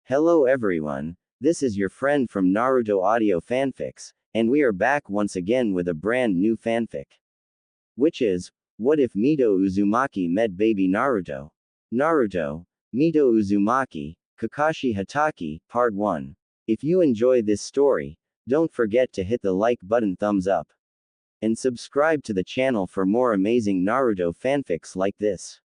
Hello everyone, this is your friend from Naruto Audio Fanfics, and we are back once again with a brand new fanfic. Which is, what if Mito Uzumaki met baby Naruto? Naruto, Mito Uzumaki, Kakashi Hatake, Part 1. If you enjoy this story, don't forget to hit the like button, thumbs up, and subscribe to the channel for more amazing Naruto fanfics like this.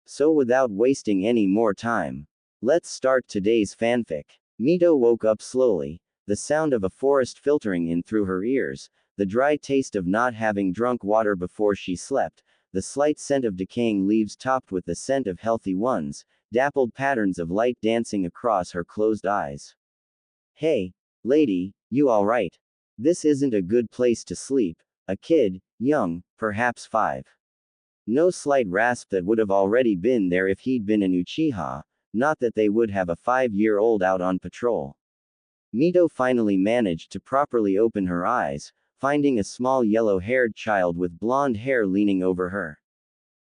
So without wasting any more time, let's start today's fanfic. Mito woke up slowly, the sound of a forest filtering in through her ears, the dry taste of not having drunk water before she slept, the slight scent of decaying leaves topped with the scent of healthy ones, dappled patterns of light dancing across her closed eyes. Hey, lady, you alright? This isn't a good place to sleep. A kid, young, perhaps 5. No slight rasp that would have already been there if he'd been an Uchiha, not that they would have a 5-year-old out on patrol. Mito finally managed to properly open her eyes, finding a small yellow-haired child with blonde hair leaning over her.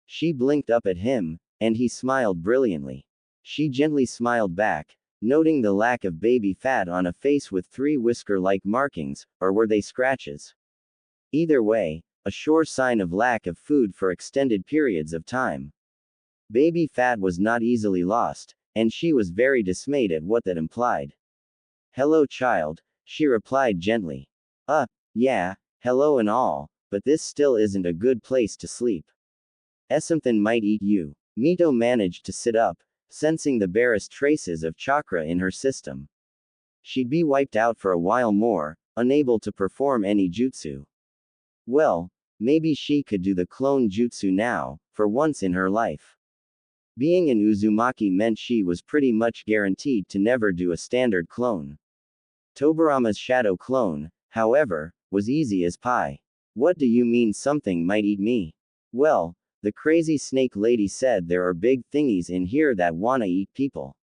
She blinked up at him, and he smiled brilliantly. She gently smiled back, noting the lack of baby fat on a face with 3 whisker-like markings, or were they scratches? Either way, a sure sign of lack of food for extended periods of time. Baby fat was not easily lost, and she was very dismayed at what that implied. Hello child, she replied gently. Yeah, hello and all, but this still isn't a good place to sleep. Something might eat you. Mito managed to sit up, sensing the barest traces of chakra in her system. She'd be wiped out for a while more, unable to perform any jutsu. Well, maybe she could do the clone jutsu now, for once in her life. Being an Uzumaki meant she was pretty much guaranteed to never do a standard clone. Tobirama's shadow clone, however, was easy as pie. What do you mean something might eat me? Well, the crazy snake lady said there are big thingies in here that wanna eat people.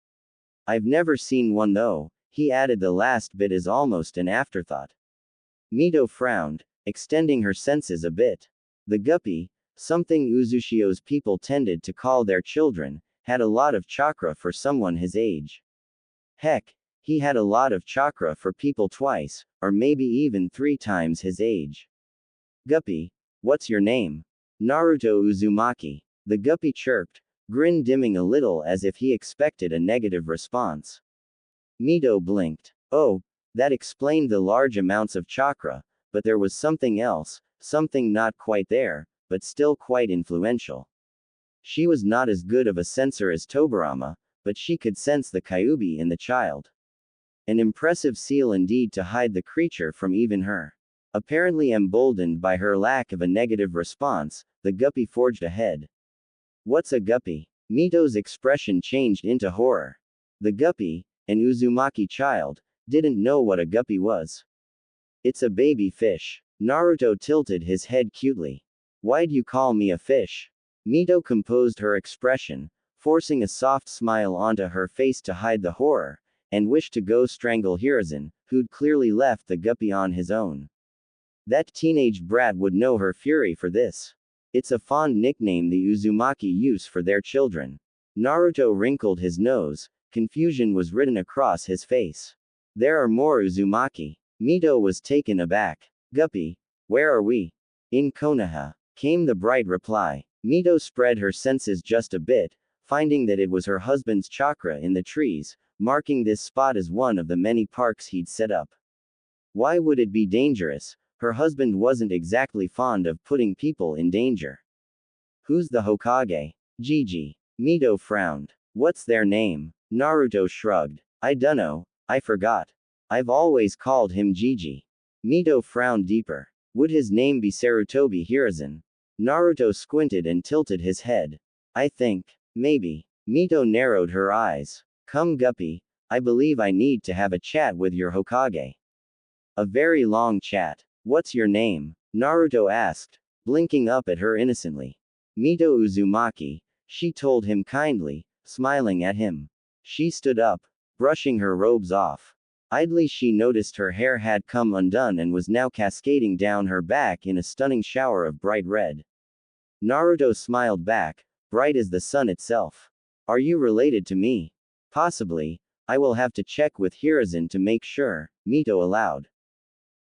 I've never seen one though, he added the last bit as almost an afterthought. Mito frowned, extending her senses a bit. The guppy, something Uzushio's people tended to call their children, had a lot of chakra for someone his age. Heck, he had a lot of chakra for people twice, or maybe even 3 times his age. Guppy, what's your name? Naruto Uzumaki. The guppy chirped, grin dimming a little as if he expected a negative response. Mito blinked. Oh, that explained the large amounts of chakra, but there was something else, something not quite there, but still quite influential. She was not as good of a sensor as Tobirama, but she could sense the Kyuubi in the child. An impressive seal indeed to hide the creature from even her. Apparently emboldened by her lack of a negative response, the guppy forged ahead. What's a guppy? Mito's expression changed into horror. The guppy, an Uzumaki child, didn't know what a guppy was. It's a baby fish. Naruto tilted his head cutely. Why'd you call me a fish? Mito composed her expression, forcing a soft smile onto her face to hide the horror, and wished to go strangle Hiruzen, who'd clearly left the guppy on his own. That teenage brat would know her fury for this. It's a fond nickname the Uzumaki use for their children. Naruto wrinkled his nose, confusion was written across his face. There are more Uzumaki. Mito was taken aback. Guppy, where are we? In Konoha, came the bright reply. Mito spread her senses just a bit, finding that it was her husband's chakra in the trees, marking this spot as one of the many parks he'd set up. Why would it be dangerous? Her husband wasn't exactly fond of putting people in danger. Who's the Hokage? Gigi. Mito frowned. What's their name? Naruto shrugged. I dunno, I forgot. I've always called him Gigi. Mito frowned deeper. Would his name be Sarutobi Hiruzen? Naruto squinted and tilted his head. I think, maybe. Mito narrowed her eyes. Come guppy, I believe I need to have a chat with your Hokage. A very long chat. What's your name? Naruto asked, blinking up at her innocently. Mito Uzumaki, she told him kindly, smiling at him. She stood up, brushing her robes off. Idly she noticed her hair had come undone and was now cascading down her back in a stunning shower of bright red. Naruto smiled back, bright as the sun itself. Are you related to me? Possibly, I will have to check with Hiruzen to make sure, Mito allowed.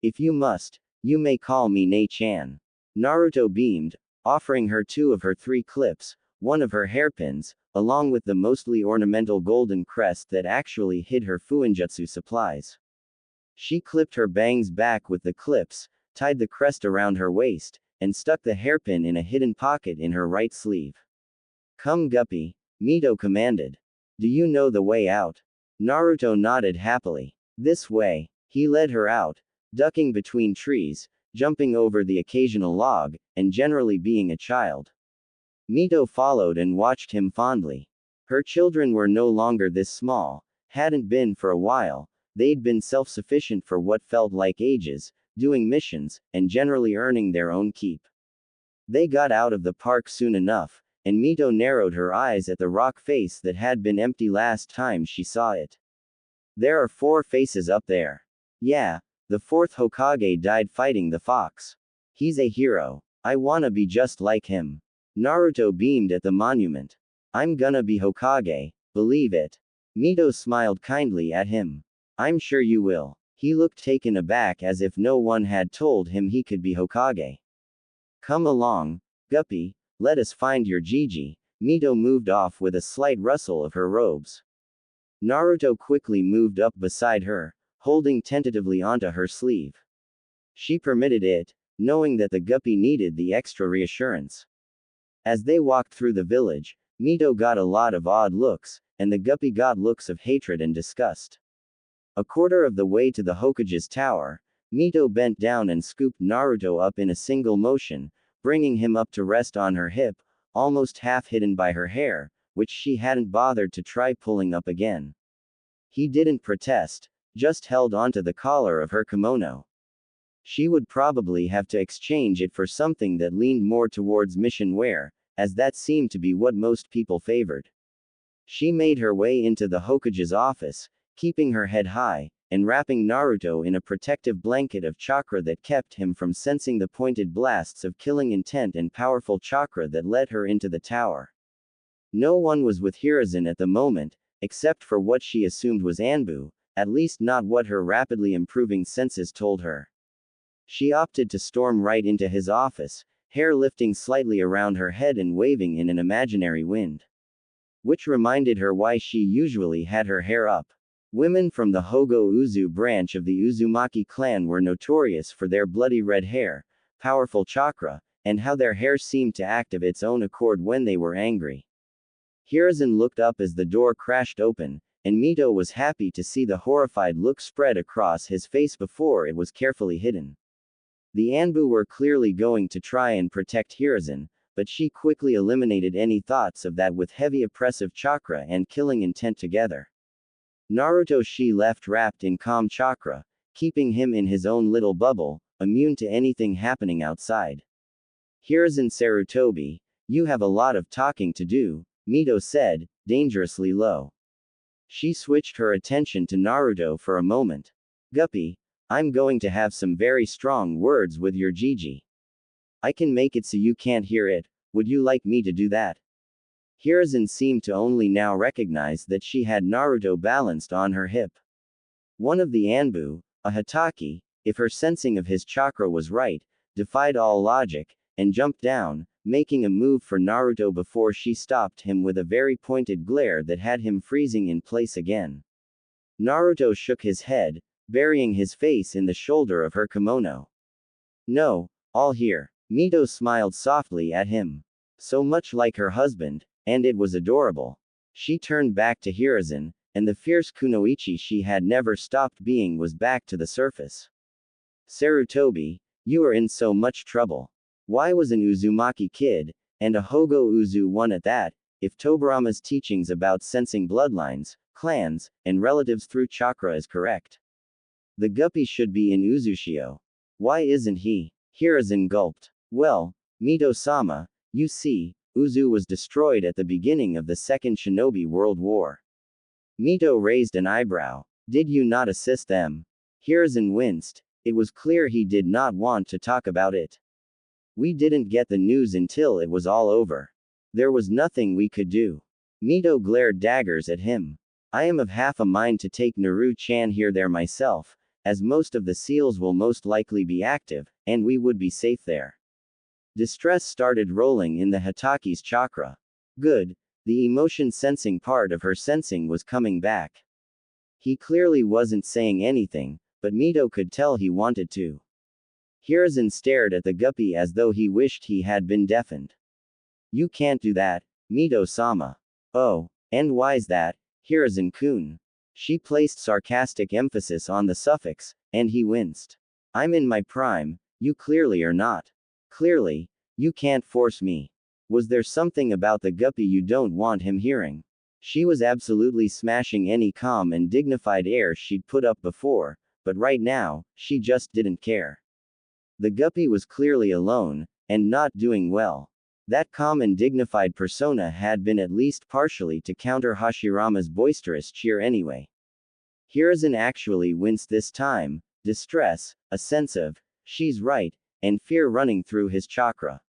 If you must, you may call me Nei-chan. Naruto beamed, offering her 2 of her 3 clips, 1 of her hairpins, along with the mostly ornamental golden crest that actually hid her fuinjutsu supplies. She clipped her bangs back with the clips, tied the crest around her waist, and stuck the hairpin in a hidden pocket in her right sleeve. Come Guppy, Mito commanded. Do you know the way out? Naruto nodded happily. This way. He led her out, ducking between trees, jumping over the occasional log, and generally being a child. Mito followed and watched him fondly. Her children were no longer this small, hadn't been for a while, they'd been self-sufficient for what felt like ages, doing missions, and generally earning their own keep. They got out of the park soon enough, and Mito narrowed her eyes at the rock face that had been empty last time she saw it. There are 4 faces up there. Yeah, the 4th Hokage died fighting the fox. He's a hero. I wanna be just like him. Naruto beamed at the monument. I'm gonna be Hokage, believe it. Mito smiled kindly at him. I'm sure you will. He looked taken aback as if no one had told him he could be Hokage. Come along, Guppy, let us find your Gigi. Mito moved off with a slight rustle of her robes. Naruto quickly moved up beside her, holding tentatively onto her sleeve. She permitted it, knowing that the Guppy needed the extra reassurance. As they walked through the village, Mito got a lot of odd looks, and the Guppy got looks of hatred and disgust. A quarter of the way to the Hokage's tower, Mito bent down and scooped Naruto up in a single motion, bringing him up to rest on her hip, almost half hidden by her hair, which she hadn't bothered to try pulling up again. He didn't protest, just held onto the collar of her kimono. She would probably have to exchange it for something that leaned more towards mission wear, as that seemed to be what most people favored. She made her way into the Hokage's office, keeping her head high, and wrapping Naruto in a protective blanket of chakra that kept him from sensing the pointed blasts of killing intent and powerful chakra that led her into the tower. No one was with Hiruzen at the moment, except for what she assumed was Anbu, at least not what her rapidly improving senses told her. She opted to storm right into his office, hair lifting slightly around her head and waving in an imaginary wind. Which reminded her why she usually had her hair up. Women from the Hogo Uzu branch of the Uzumaki clan were notorious for their bloody red hair, powerful chakra, and how their hair seemed to act of its own accord when they were angry. Hiruzen looked up as the door crashed open, and Mito was happy to see the horrified look spread across his face before it was carefully hidden. The Anbu were clearly going to try and protect Hiruzen, but she quickly eliminated any thoughts of that with heavy oppressive chakra and killing intent together. Naruto she left wrapped in calm chakra, keeping him in his own little bubble, immune to anything happening outside. Hiruzen Sarutobi, you have a lot of talking to do, Mito said, dangerously low. She switched her attention to Naruto for a moment. Guppy, I'm going to have some very strong words with your Gigi. I can make it so you can't hear it, would you like me to do that? Hiruzen seemed to only now recognize that she had Naruto balanced on her hip. One of the Anbu, a Hataki, if her sensing of his chakra was right, defied all logic, and jumped down, making a move for Naruto before she stopped him with a very pointed glare that had him freezing in place again. Naruto shook his head, burying his face in the shoulder of her kimono. No, all here. Mito smiled softly at him. So much like her husband, and it was adorable. She turned back to Hiruzen, and the fierce kunoichi she had never stopped being was back to the surface. Sarutobi, you are in so much trouble. Why was an Uzumaki kid, and a Hogo Uzu one at that, if Tobirama's teachings about sensing bloodlines, clans, and relatives through chakra is correct? The Guppy should be in Uzushio. Why isn't he? Hiruzen gulped. Well, Mito-sama, you see, Uzu was destroyed at the beginning of the Second Shinobi World War. Mito raised an eyebrow. Did you not assist them? Hiruzen winced. It was clear he did not want to talk about it. We didn't get the news until it was all over. There was nothing we could do. Mito glared daggers at him. I am of half a mind to take Naru-chan here there myself, as most of the seals will most likely be active, and we would be safe there. Distress started rolling in the Hitaki's chakra. Good, the emotion sensing part of her sensing was coming back. He clearly wasn't saying anything, but Mito could tell he wanted to. Hiruzen stared at the guppy as though he wished he had been deafened. You can't do that, Mito-sama. Oh, and why's that, Hiruzen-kun? She placed sarcastic emphasis on the suffix, and he winced. I'm in my prime, you clearly are not. Clearly, you can't force me. Was there something about the guppy you don't want him hearing? She was absolutely smashing any calm and dignified air she'd put up before, but right now, she just didn't care. The guppy was clearly alone, and not doing well. That calm and dignified persona had been at least partially to counter Hashirama's boisterous cheer anyway. Hiruzen actually winced this time, distress, a sense of, she's right, and fear running through his chakra.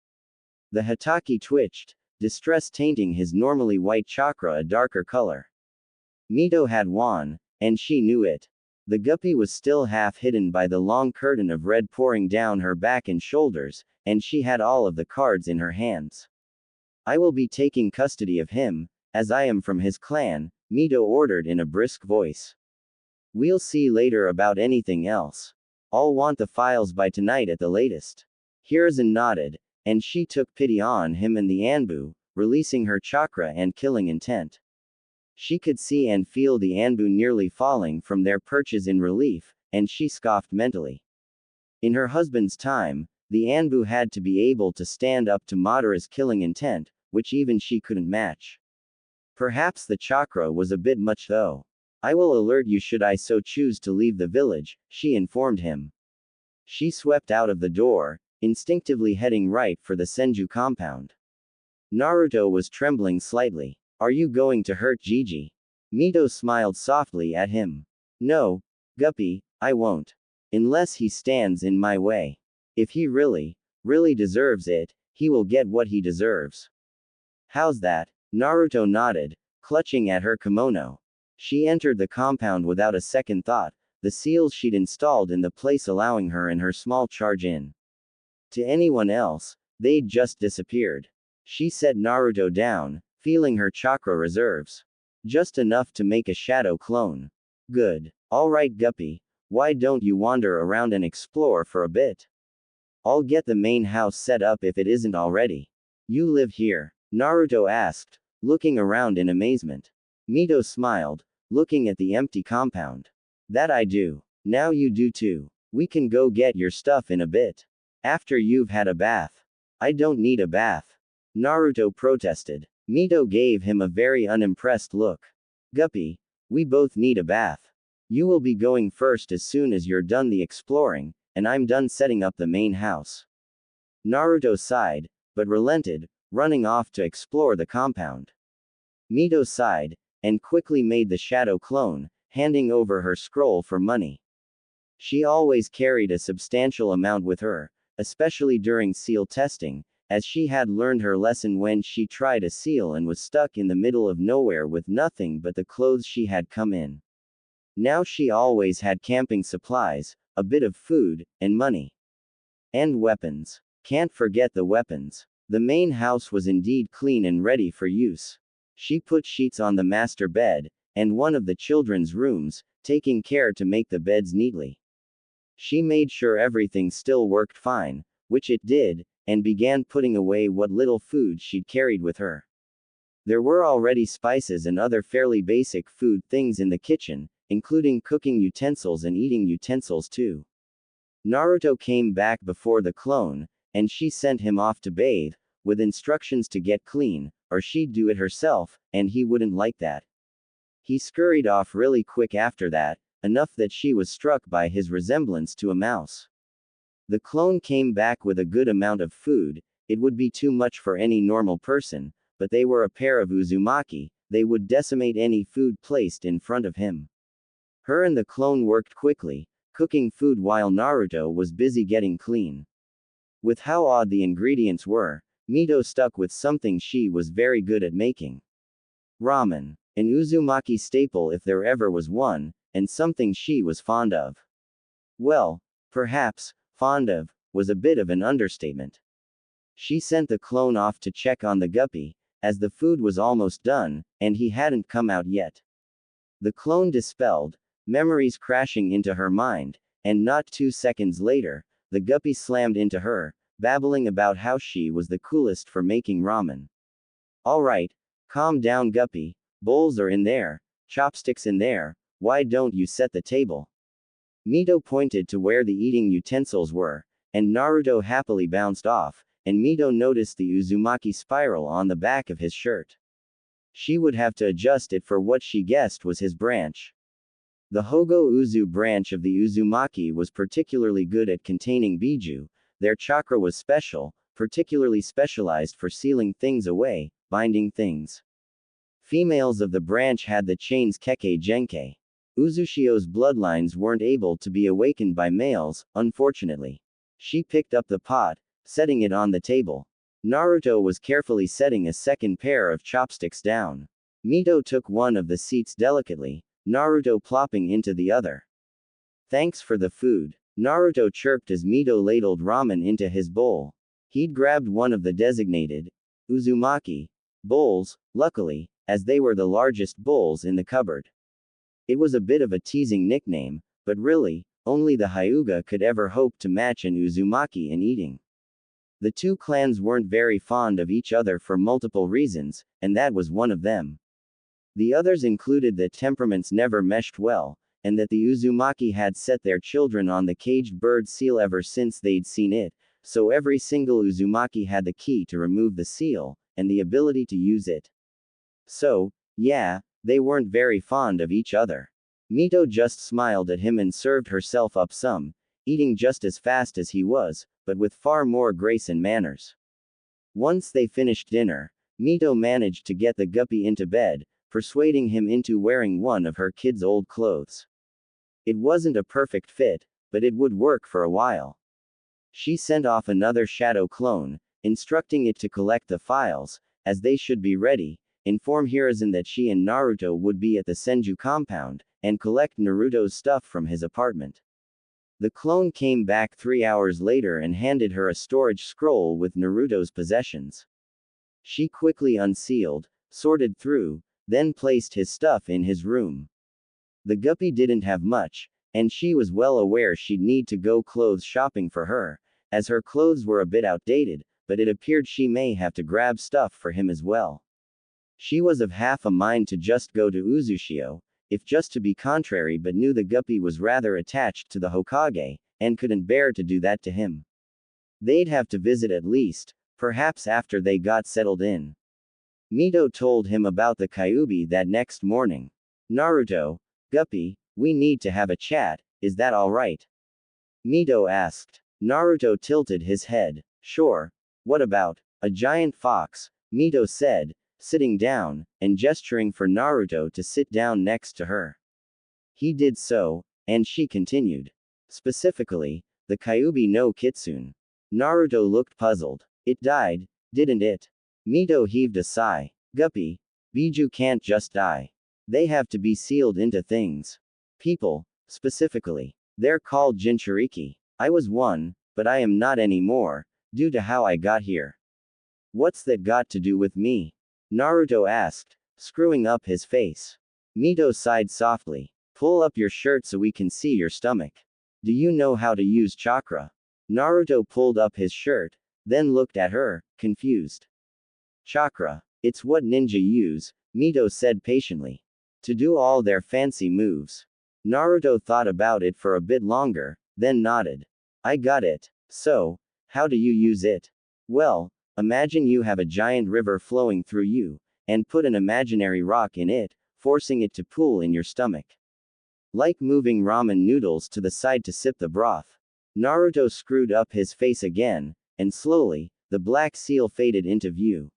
The Hitaki twitched, distress tainting his normally white chakra a darker color. Mito had won, and she knew it. The guppy was still half hidden by the long curtain of red pouring down her back and shoulders, and she had all of the cards in her hands. I will be taking custody of him, as I am from his clan, Mito ordered in a brisk voice. We'll see later about anything else. I'll want the files by tonight at the latest. Hiruzen nodded, and she took pity on him and the Anbu, releasing her chakra and killing intent. She could see and feel the Anbu nearly falling from their perches in relief, and she scoffed mentally. In her husband's time, the Anbu had to be able to stand up to Madara's killing intent, which even she couldn't match. Perhaps the chakra was a bit much though. I will alert you should I so choose to leave the village, she informed him. She swept out of the door, instinctively heading right for the Senju compound. Naruto was trembling slightly. Are you going to hurt Gigi? Mito smiled softly at him. No, Guppy, I won't. Unless he stands in my way. If he really deserves it, he will get what he deserves. How's that? Naruto nodded, clutching at her kimono. She entered the compound without a second thought, the seals she'd installed in the place allowing her and her small charge in. To anyone else, they'd just disappeared. She set Naruto down, feeling her chakra reserves. Just enough to make a shadow clone. Good. Alright Guppy, why don't you wander around and explore for a bit? I'll get the main house set up if it isn't already. You live here? Naruto asked, looking around in amazement. Mito smiled, looking at the empty compound. That I do. Now you do too. We can go get your stuff in a bit. After you've had a bath. I don't need a bath. Naruto protested. Mito gave him a very unimpressed look. Guppy, we both need a bath. You will be going first as soon as you're done the exploring, and I'm done setting up the main house. Naruto sighed, but relented, running off to explore the compound. Mito sighed, and quickly made the shadow clone, handing over her scroll for money. She always carried a substantial amount with her, especially during seal testing, as she had learned her lesson when she tried a seal and was stuck in the middle of nowhere with nothing but the clothes she had come in. Now she always had camping supplies, a bit of food, and money. And weapons. Can't forget the weapons. The main house was indeed clean and ready for use. She put sheets on the master bed, and one of the children's rooms, taking care to make the beds neatly. She made sure everything still worked fine, which it did, and began putting away what little food she'd carried with her. There were already spices and other fairly basic food things in the kitchen, including cooking utensils and eating utensils too. Naruto came back before the clone, and she sent him off to bathe, with instructions to get clean, or she'd do it herself, and he wouldn't like that. He scurried off really quick after that, enough that she was struck by his resemblance to a mouse. The clone came back with a good amount of food. It would be too much for any normal person, but they were a pair of Uzumaki, they would decimate any food placed in front of him. Her and the clone worked quickly, cooking food while Naruto was busy getting clean. With how odd the ingredients were, Mito stuck with something she was very good at making. Ramen. An Uzumaki staple if there ever was one, and something she was fond of. Well, perhaps, fond of, was a bit of an understatement. She sent the clone off to check on the guppy, as the food was almost done, and he hadn't come out yet. The clone dispelled, memories crashing into her mind, and not 2 seconds later, the guppy slammed into her, babbling about how she was the coolest for making ramen. Alright, calm down guppy, bowls are in there, chopsticks in there, why don't you set the table? Mito pointed to where the eating utensils were, and Naruto happily bounced off, and Mito noticed the Uzumaki spiral on the back of his shirt. She would have to adjust it for what she guessed was his branch. The Hogo Uzu branch of the Uzumaki was particularly good at containing biju, their chakra was special, particularly specialized for sealing things away, binding things. Females of the branch had the chains Keke Genke. Uzushio's bloodlines weren't able to be awakened by males, unfortunately. She picked up the pot, setting it on the table. Naruto was carefully setting a second pair of chopsticks down. Mito took one of the seats delicately, Naruto plopping into the other. Thanks for the food, Naruto chirped as Mito ladled ramen into his bowl. He'd grabbed one of the designated Uzumaki bowls, luckily, as they were the largest bowls in the cupboard. It was a bit of a teasing nickname, but really, only the Hyuga could ever hope to match an Uzumaki in eating. The two clans weren't very fond of each other for multiple reasons, and that was one of them. The others included that temperaments never meshed well, and that the Uzumaki had set their children on the caged bird seal ever since they'd seen it, so every single Uzumaki had the key to remove the seal, and the ability to use it. So, yeah, they weren't very fond of each other. Mito just smiled at him and served herself up some, eating just as fast as he was, but with far more grace and manners. Once they finished dinner, Mito managed to get the guppy into bed, persuading him into wearing one of her kids' old clothes. It wasn't a perfect fit, but it would work for a while. She sent off another shadow clone, instructing it to collect the files, as they should be ready, inform Hiruzen that she and Naruto would be at the Senju compound, and collect Naruto's stuff from his apartment. The clone came back 3 hours later and handed her a storage scroll with Naruto's possessions. She quickly unsealed, sorted through, then placed his stuff in his room. The guppy didn't have much, and she was well aware she'd need to go clothes shopping for her, as her clothes were a bit outdated, but it appeared she may have to grab stuff for him as well. She was of half a mind to just go to Uzushio, if just to be contrary, but knew the guppy was rather attached to the Hokage, and couldn't bear to do that to him. They'd have to visit at least, perhaps after they got settled in. Mito told him about the Kyuubi that next morning. Naruto, guppy, we need to have a chat, is that alright? Mito asked. Naruto tilted his head. Sure. What about a giant fox? Mito said, sitting down, and gesturing for Naruto to sit down next to her. He did so, and she continued. Specifically, the Kyuubi no Kitsune. Naruto looked puzzled. It died, didn't it? Mito heaved a sigh. Guppy, biju can't just die. They have to be sealed into things. People, specifically. They're called Jinchuriki. I was one, but I am not anymore, due to how I got here. What's that got to do with me? Naruto asked, screwing up his face. Mito sighed softly. Pull up your shirt so we can see your stomach. Do you know how to use chakra? Naruto pulled up his shirt, then looked at her, confused. Chakra. It's what ninja use, Mito said patiently. To do all their fancy moves. Naruto thought about it for a bit longer, then nodded. I got it. So, how do you use it? Well, imagine you have a giant river flowing through you, and put an imaginary rock in it, forcing it to pool in your stomach. Like moving ramen noodles to the side to sip the broth. Naruto screwed up his face again, and slowly, the black seal faded into view.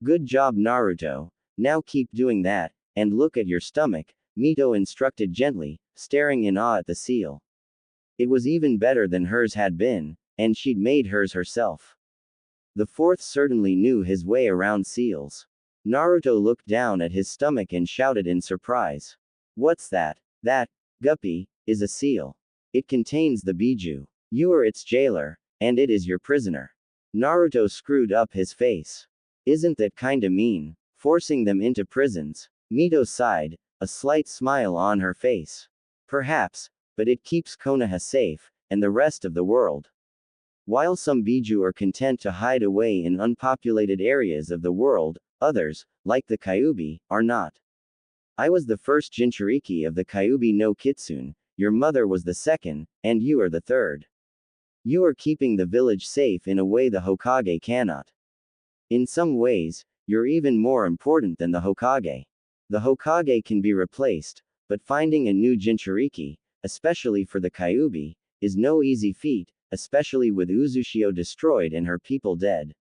Good job Naruto, now keep doing that, and look at your stomach, Mito instructed gently, staring in awe at the seal. It was even better than hers had been, and she'd made hers herself. The fourth certainly knew his way around seals. Naruto looked down at his stomach and shouted in surprise. What's that? That, guppy, is a seal. It contains the Biju. You are its jailer, and it is your prisoner. Naruto screwed up his face. Isn't that kinda mean, forcing them into prisons? Mito sighed, a slight smile on her face. Perhaps, but it keeps Konoha safe, and the rest of the world. While some Biju are content to hide away in unpopulated areas of the world, others, like the Kyuubi, are not. I was the first Jinchuriki of the Kyuubi no Kitsune, your mother was the second, and you are the third. You are keeping the village safe in a way the Hokage cannot. In some ways, you're even more important than the Hokage. The Hokage can be replaced, but finding a new Jinchuriki, especially for the Kyuubi, is no easy feat, especially with Uzushio destroyed and her people dead.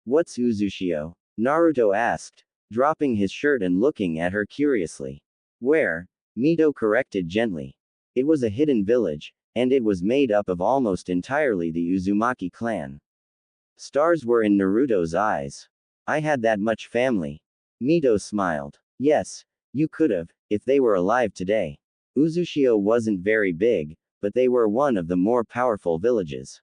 What's Uzushio? Naruto asked, dropping his shirt and looking at her curiously. Where? Mito corrected gently. It was a hidden village, and it was made up of almost entirely the Uzumaki clan. Stars were in Naruto's eyes. I had that much family. Mito smiled. Yes, you could've, if they were alive today. Uzushio wasn't very big, but they were one of the more powerful villages.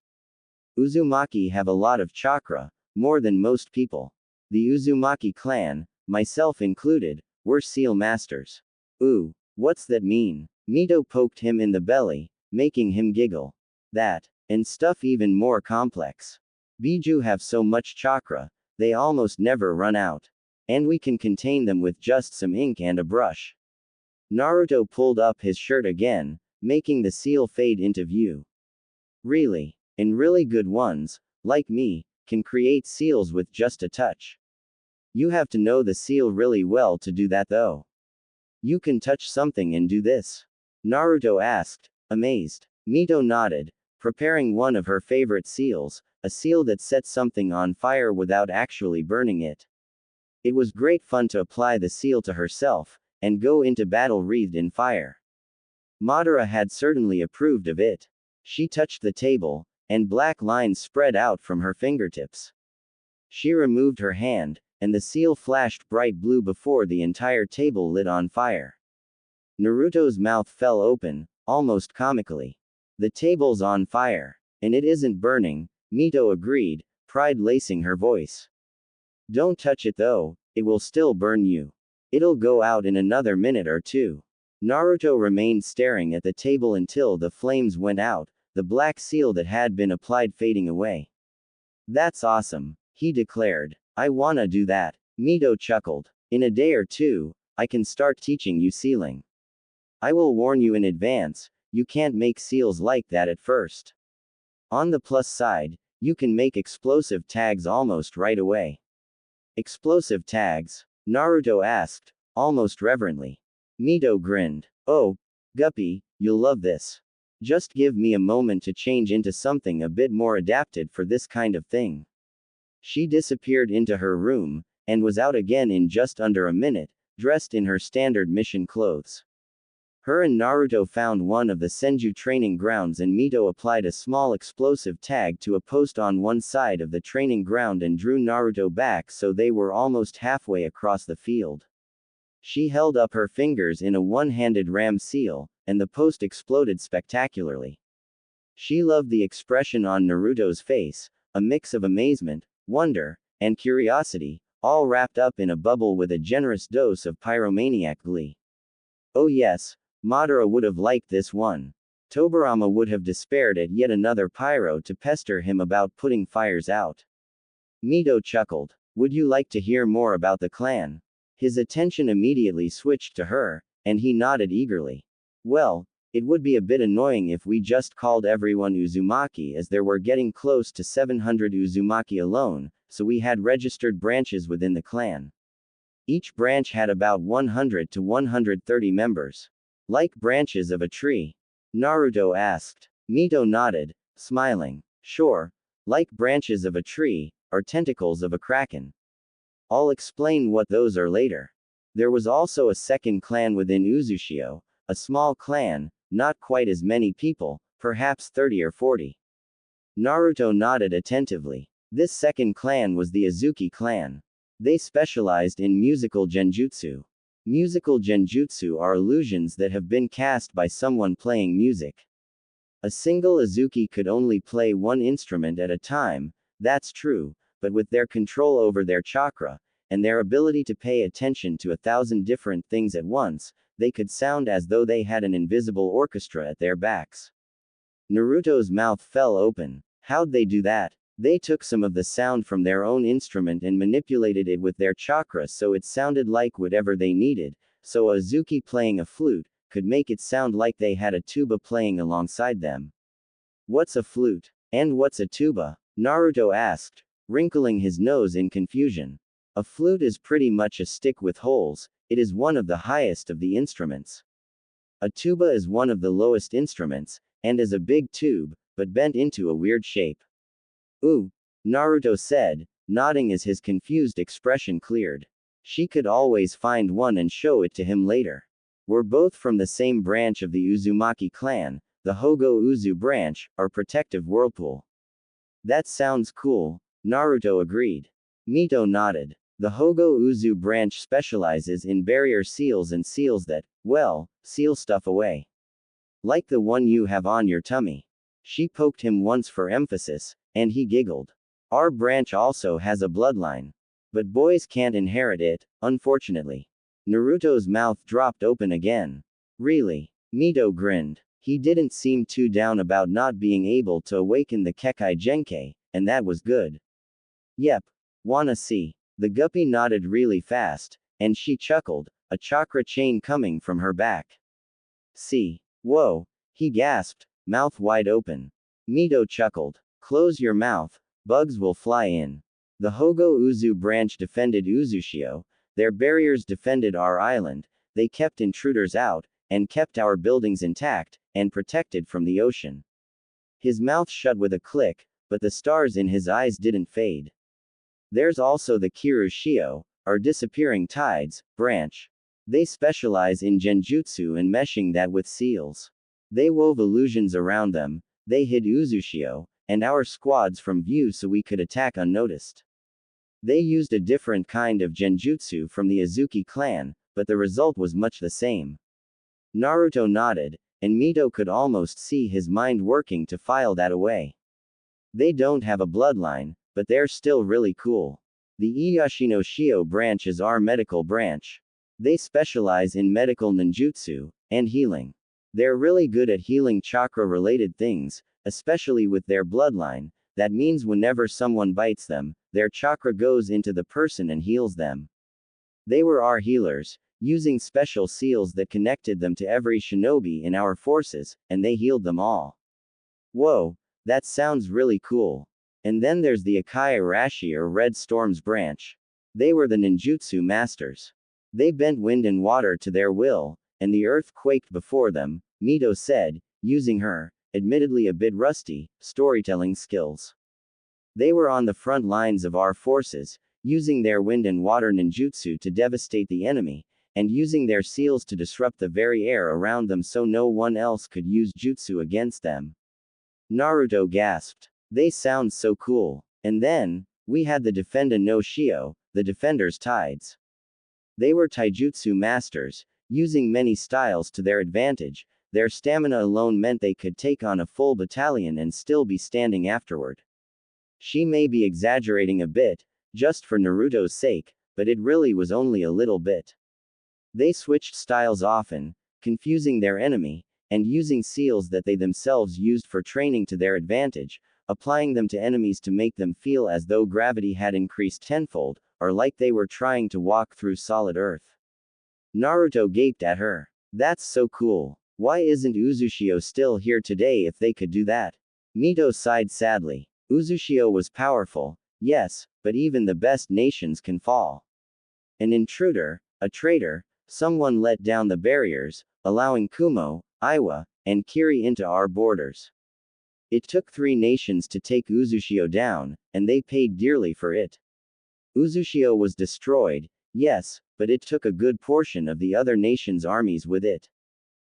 Uzumaki have a lot of chakra, more than most people. The Uzumaki clan, myself included, were seal masters. Ooh, what's that mean? Mito poked him in the belly, making him giggle. That, and stuff even more complex. Biju have so much chakra, they almost never run out. And we can contain them with just some ink and a brush. Naruto pulled up his shirt again, making the seal fade into view. Really, and really good ones, like me, can create seals with just a touch. You have to know the seal really well to do that though. You can touch something and do this? Naruto asked, amazed. Mito nodded, preparing one of her favorite seals, a seal that sets something on fire without actually burning it. It was great fun to apply the seal to herself, and go into battle wreathed in fire. Madara had certainly approved of it. She touched the table, and black lines spread out from her fingertips. She removed her hand, and the seal flashed bright blue before the entire table lit on fire. Naruto's mouth fell open, almost comically. The table's on fire. And it isn't burning, Mito agreed, pride lacing her voice. Don't touch it though, it will still burn you. It'll go out in another minute or two. Naruto remained staring at the table until the flames went out, the black seal that had been applied fading away. That's awesome, he declared. I wanna do that. Mito chuckled. In a day or two, I can start teaching you sealing. I will warn you in advance, you can't make seals like that at first. On the plus side, you can make explosive tags almost right away. Explosive tags? Naruto asked, almost reverently. Mito grinned. Oh, Guppy, you'll love this. Just give me a moment to change into something a bit more adapted for this kind of thing. She disappeared into her room, and was out again in just under a minute, dressed in her standard mission clothes. Her and Naruto found one of the Senju training grounds and Mito applied a small explosive tag to a post on one side of the training ground and drew Naruto back so they were almost halfway across the field. She held up her fingers in a one-handed ram seal, and the post exploded spectacularly. She loved the expression on Naruto's face, a mix of amazement, wonder, and curiosity, all wrapped up in a bubble with a generous dose of pyromaniac glee. Oh yes, Madara would have liked this one. Tobirama would have despaired at yet another pyro to pester him about putting fires out. Mito chuckled. Would you like to hear more about the clan? His attention immediately switched to her, and he nodded eagerly. Well, it would be a bit annoying if we just called everyone Uzumaki as there were getting close to 700 Uzumaki alone, so we had registered branches within the clan. Each branch had about 100 to 130 members. Like branches of a tree? Naruto asked. Mito nodded, smiling. Sure, like branches of a tree, or tentacles of a kraken. I'll explain what those are later. There was also a second clan within Uzushio, a small clan, not quite as many people, perhaps 30 or 40. Naruto nodded attentively. This second clan was the Azuki clan. They specialized in musical genjutsu. Musical genjutsu are illusions that have been cast by someone playing music. A single Azuki could only play one instrument at a time, that's true, but with their control over their chakra, and their ability to pay attention to 1,000 different things at once, they could sound as though they had an invisible orchestra at their backs. Naruto's mouth fell open. How'd they do that? They took some of the sound from their own instrument and manipulated it with their chakra so it sounded like whatever they needed, so a Azuki playing a flute could make it sound like they had a tuba playing alongside them. What's a flute? And what's a tuba? Naruto asked, wrinkling his nose in confusion. A flute is pretty much a stick with holes, it is one of the highest of the instruments. A tuba is one of the lowest instruments, and is a big tube, but bent into a weird shape. Ooh, Naruto said, nodding as his confused expression cleared. She could always find one and show it to him later. We're both from the same branch of the Uzumaki clan, the Hogo Uzu branch, or protective whirlpool. That sounds cool, Naruto agreed. Mito nodded. The Hogo Uzu branch specializes in barrier seals and seals that, well, seal stuff away. Like the one you have on your tummy. She poked him once for emphasis, and he giggled. Our branch also has a bloodline. But boys can't inherit it, unfortunately. Naruto's mouth dropped open again. Really? Mito grinned. He didn't seem too down about not being able to awaken the Kekai Genkai, and that was good. Yep. Wanna see? The guppy nodded really fast, and she chuckled, a chakra chain coming from her back. See? Whoa! He gasped, mouth wide open. Mito chuckled. Close your mouth, bugs will fly in. The Hogo Uzu branch defended Uzushio, their barriers defended our island, they kept intruders out, and kept our buildings intact, and protected from the ocean. His mouth shut with a click, but the stars in his eyes didn't fade. There's also the Kirushio, or disappearing tides, branch. They specialize in genjutsu and meshing that with seals. They wove illusions around them, they hid Uzushio, and our squads from view so we could attack unnoticed. They used a different kind of genjutsu from the Azuki clan, but the result was much the same. Naruto nodded, and Mito could almost see his mind working to file that away. They don't have a bloodline, but they're still really cool. The Iyashino Shio branch is our medical branch. They specialize in medical ninjutsu, and healing. They're really good at healing chakra-related things, especially with their bloodline. That means whenever someone bites them, their chakra goes into the person and heals them. They were our healers, using special seals that connected them to every shinobi in our forces, and they healed them all. Whoa, that sounds really cool. And then there's the Akai Arashi or Red Storm's branch. They were the ninjutsu masters. They bent wind and water to their will, and the earth quaked before them, Mito said, using her, admittedly a bit rusty, storytelling skills. They were on the front lines of our forces, using their wind and water ninjutsu to devastate the enemy, and using their seals to disrupt the very air around them so no one else could use jutsu against them. Naruto gasped. They sound so cool. And then, we had the Defenda no Shio, the Defender's Tides. They were taijutsu masters, using many styles to their advantage. Their stamina alone meant they could take on a full battalion and still be standing afterward. She may be exaggerating a bit, just for Naruto's sake, but it really was only a little bit. They switched styles often, confusing their enemy, and using seals that they themselves used for training to their advantage, applying them to enemies to make them feel as though gravity had increased tenfold, or like they were trying to walk through solid earth. Naruto gaped at her. That's so cool. Why isn't Uzushio still here today if they could do that? Mito sighed sadly. Uzushio was powerful, yes, but even the best nations can fall. An intruder, a traitor, someone let down the barriers, allowing Kumo, Iwa, and Kiri into our borders. It took 3 nations to take Uzushio down, and they paid dearly for it. Uzushio was destroyed, yes, but it took a good portion of the other nations' armies with it.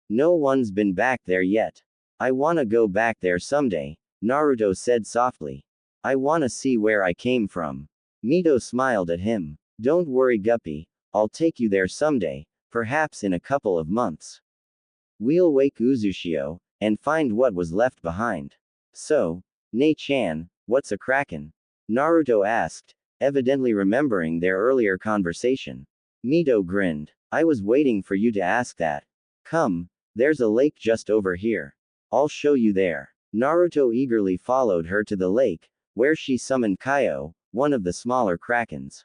No one's been back there yet. I wanna go back there someday, Naruto said softly. I wanna see where I came from. Mito smiled at him. Don't worry, Guppy, I'll take you there someday, perhaps in a couple of months. We'll wake Uzushio, and find what was left behind. So, Nei-chan, what's a kraken? Naruto asked, evidently remembering their earlier conversation. Mito grinned. I was waiting for you to ask that. Come, there's a lake just over here. I'll show you there. Naruto eagerly followed her to the lake, where she summoned Kaio, one of the smaller krakens.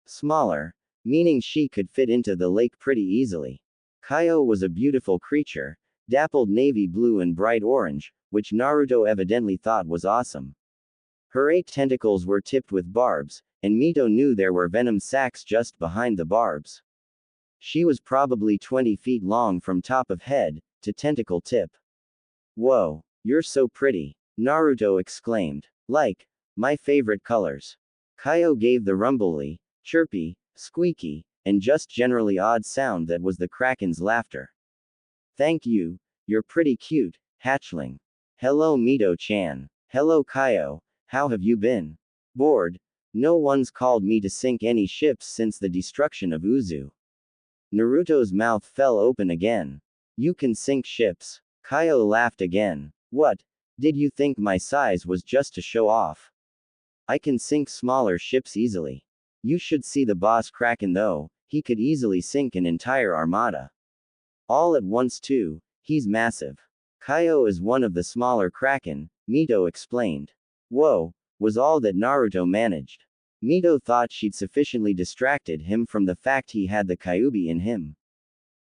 Smaller, meaning she could fit into the lake pretty easily. Kaio was a beautiful creature, dappled navy blue and bright orange, which Naruto evidently thought was awesome. Her 8 tentacles were tipped with barbs, and Mito knew there were venom sacs just behind the barbs. She was probably 20 feet long from top of head to tentacle tip. Whoa, you're so pretty, Naruto exclaimed. Like my favorite colors. Kaio gave the rumbly, chirpy, squeaky, and just generally odd sound that was the kraken's laughter. Thank you, you're pretty cute, hatchling. Hello Mito-chan. Hello Kaio, how have you been? Bored? No one's called me to sink any ships since the destruction of Uzu. Naruto's mouth fell open again. You can sink ships. Kaio laughed again. What? Did you think my size was just to show off? I can sink smaller ships easily. You should see the boss Kraken though, he could easily sink an entire armada. All at once too, he's massive. Kaio is one of the smaller Kraken, Mito explained. Whoa, was all that Naruto managed. Mito thought she'd sufficiently distracted him from the fact he had the Kyuubi in him.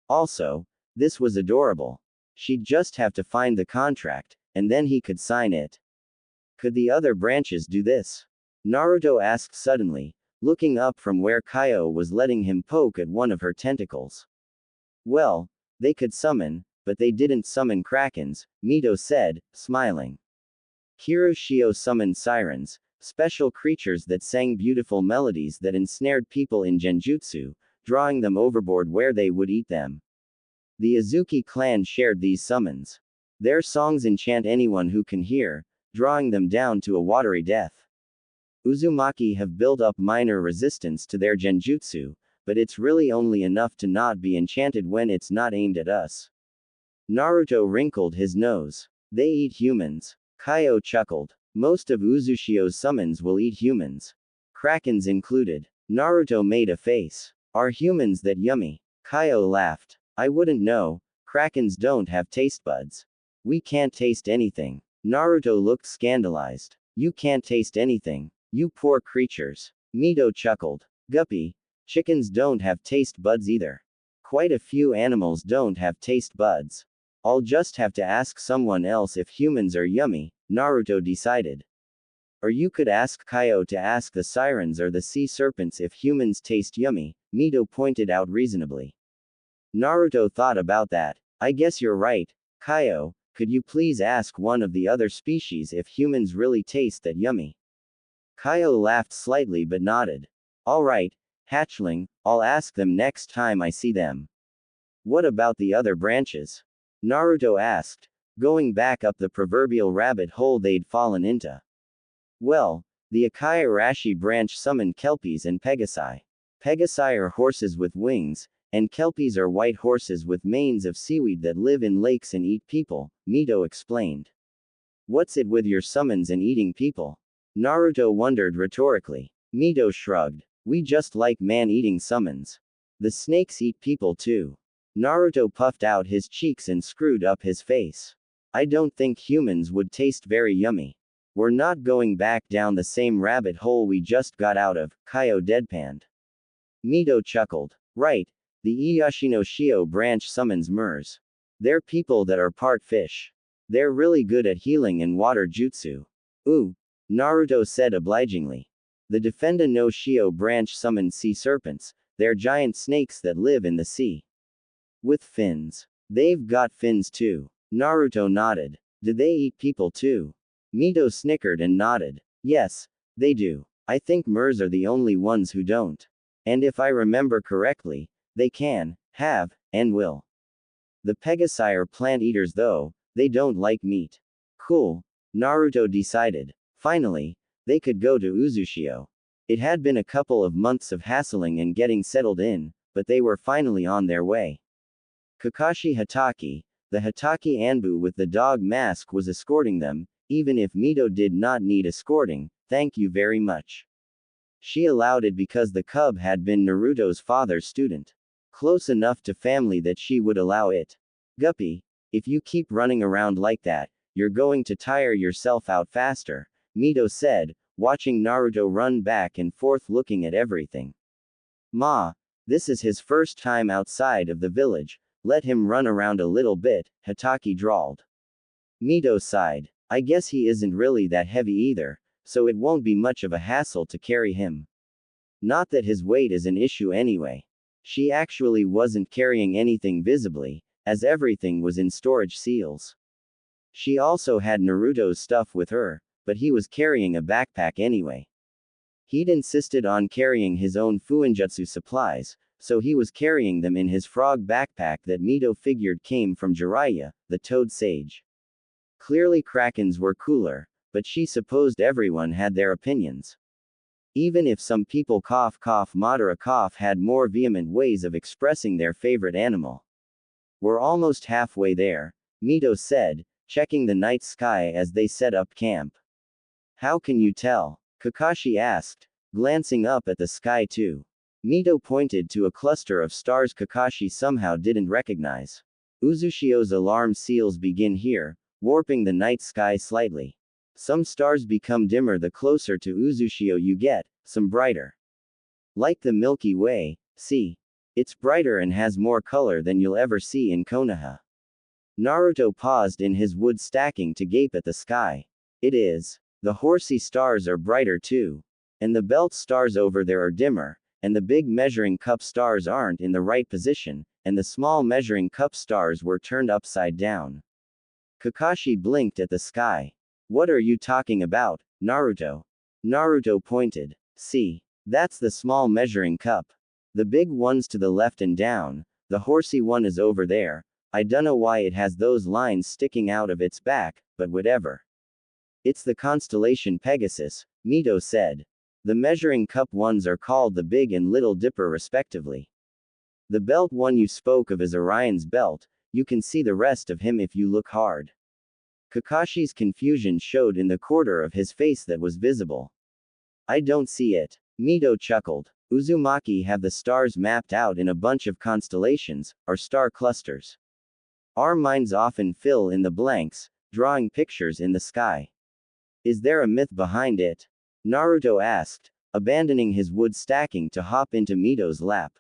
Also, this was adorable. She'd just have to find the contract, and then he could sign it. Could the other branches do this? Naruto asked suddenly, looking up from where Kaio was letting him poke at one of her tentacles. Well, they could summon, but they didn't summon krakens, Mito said, smiling. Hiroshio summoned sirens, special creatures that sang beautiful melodies that ensnared people in genjutsu, drawing them overboard where they would eat them. The Azuki clan shared these summons. Their songs enchant anyone who can hear, drawing them down to a watery death. Uzumaki have built up minor resistance to their genjutsu, but it's really only enough to not be enchanted when it's not aimed at us. Naruto wrinkled his nose. They eat humans. Kaio chuckled. Most of Uzushio's summons will eat humans. Krakens included. Naruto made a face. Are humans that yummy? Kaio laughed. I wouldn't know. Krakens don't have taste buds. We can't taste anything. Naruto looked scandalized. You can't taste anything. You poor creatures. Mito chuckled. Guppy, chickens don't have taste buds either. Quite a few animals don't have taste buds. I'll just have to ask someone else if humans are yummy, Naruto decided. Or you could ask Kaio to ask the sirens or the sea serpents if humans taste yummy, Mito pointed out reasonably. Naruto thought about that. I guess you're right. Kaio, could you please ask one of the other species if humans really taste that yummy? Kaio laughed slightly but nodded. Alright, hatchling, I'll ask them next time I see them. What about the other branches? Naruto asked, going back up the proverbial rabbit hole they'd fallen into. Well, the Akai Arashi branch summoned Kelpies and Pegasi. Pegasi are horses with wings, and Kelpies are white horses with manes of seaweed that live in lakes and eat people, Mito explained. What's it with your summons and eating people? Naruto wondered rhetorically. Mito shrugged. We just like man-eating summons. The snakes eat people too. Naruto puffed out his cheeks and screwed up his face. I don't think humans would taste very yummy. We're not going back down the same rabbit hole we just got out of, Kaio deadpanned. Mito chuckled. Right, the Iyashino Shio branch summons Mers. They're people that are part fish. They're really good at healing and water jutsu. Ooh, Naruto said obligingly. The Defenda no Shio branch summons sea serpents. They're giant snakes that live in the sea. With fins. They've got fins too. Naruto nodded. Do they eat people too? Mito snickered and nodded. Yes, they do. I think Mers are the only ones who don't. And if I remember correctly, they can, have, and will. The Pegasi are plant eaters though, they don't like meat. Cool. Naruto decided. Finally, they could go to Uzushio. It had been a couple of months of hassling and getting settled in, but they were finally on their way. Kakashi Hatake, the Hatake Anbu with the dog mask, was escorting them, even if Mito did not need escorting. Thank you very much. She allowed it because the cub had been Naruto's father's student. Close enough to family that she would allow it. Guppy, if you keep running around like that, you're going to tire yourself out faster, Mito said, watching Naruto run back and forth looking at everything. Ma, this is his first time outside of the village, let him run around a little bit, Hatake drawled. Mito sighed. I guess he isn't really that heavy either, so it won't be much of a hassle to carry him. Not that his weight is an issue anyway. She actually wasn't carrying anything visibly, as everything was in storage seals. She also had Naruto's stuff with her, but he was carrying a backpack anyway. He'd insisted on carrying his own Fuinjutsu supplies, so he was carrying them in his frog backpack that Mito figured came from Jiraiya, the toad sage. Clearly Krakens were cooler, but she supposed everyone had their opinions. Even if some people Madara had more vehement ways of expressing their favorite animal. We're almost halfway there, Mito said, checking the night sky as they set up camp. How can you tell? Kakashi asked, glancing up at the sky too. Mito pointed to a cluster of stars Kakashi somehow didn't recognize. Uzushio's alarm seals begin here, warping the night sky slightly. Some stars become dimmer the closer to Uzushio you get, some brighter. Like the Milky Way, see? It's brighter and has more color than you'll ever see in Konoha. Naruto paused in his wood stacking to gape at the sky. It is. The horsey stars are brighter too. And the belt stars over there are dimmer, and the big measuring cup stars aren't in the right position, and the small measuring cup stars were turned upside down. Kakashi blinked at the sky. What are you talking about, Naruto? Naruto pointed. See. That's the small measuring cup. The big one's to the left and down, the horsey one is over there. I dunno why it has those lines sticking out of its back, but whatever. It's the constellation Pegasus, Mito said. The measuring cup ones are called the Big and Little Dipper respectively. The belt one you spoke of is Orion's belt, you can see the rest of him if you look hard. Kakashi's confusion showed in the quarter of his face that was visible. I don't see it. Mito chuckled. Uzumaki have the stars mapped out in a bunch of constellations, or star clusters. Our minds often fill in the blanks, drawing pictures in the sky. Is there a myth behind it? Naruto asked, abandoning his wood stacking to hop into Mito's lap.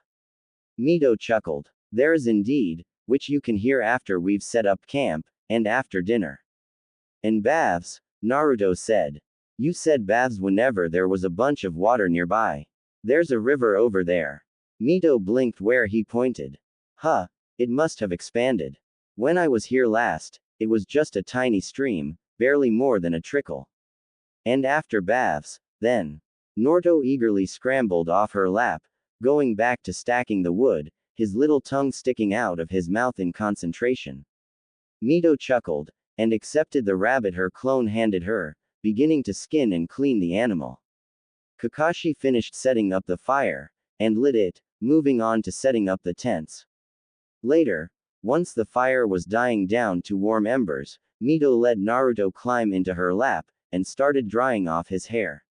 Mito chuckled. There is indeed, which you can hear after we've set up camp, and after dinner. And baths, Naruto said. You said baths whenever there was a bunch of water nearby. There's a river over there. Mito blinked where he pointed. Huh, it must have expanded. When I was here last, it was just a tiny stream, barely more than a trickle. And after baths, then. Naruto eagerly scrambled off her lap, going back to stacking the wood, his little tongue sticking out of his mouth in concentration. Mito chuckled, and accepted the rabbit her clone handed her, beginning to skin and clean the animal. Kakashi finished setting up the fire, and lit it, moving on to setting up the tents. Later, once the fire was dying down to warm embers, Mito let Naruto climb into her lap, and started drying off his hair.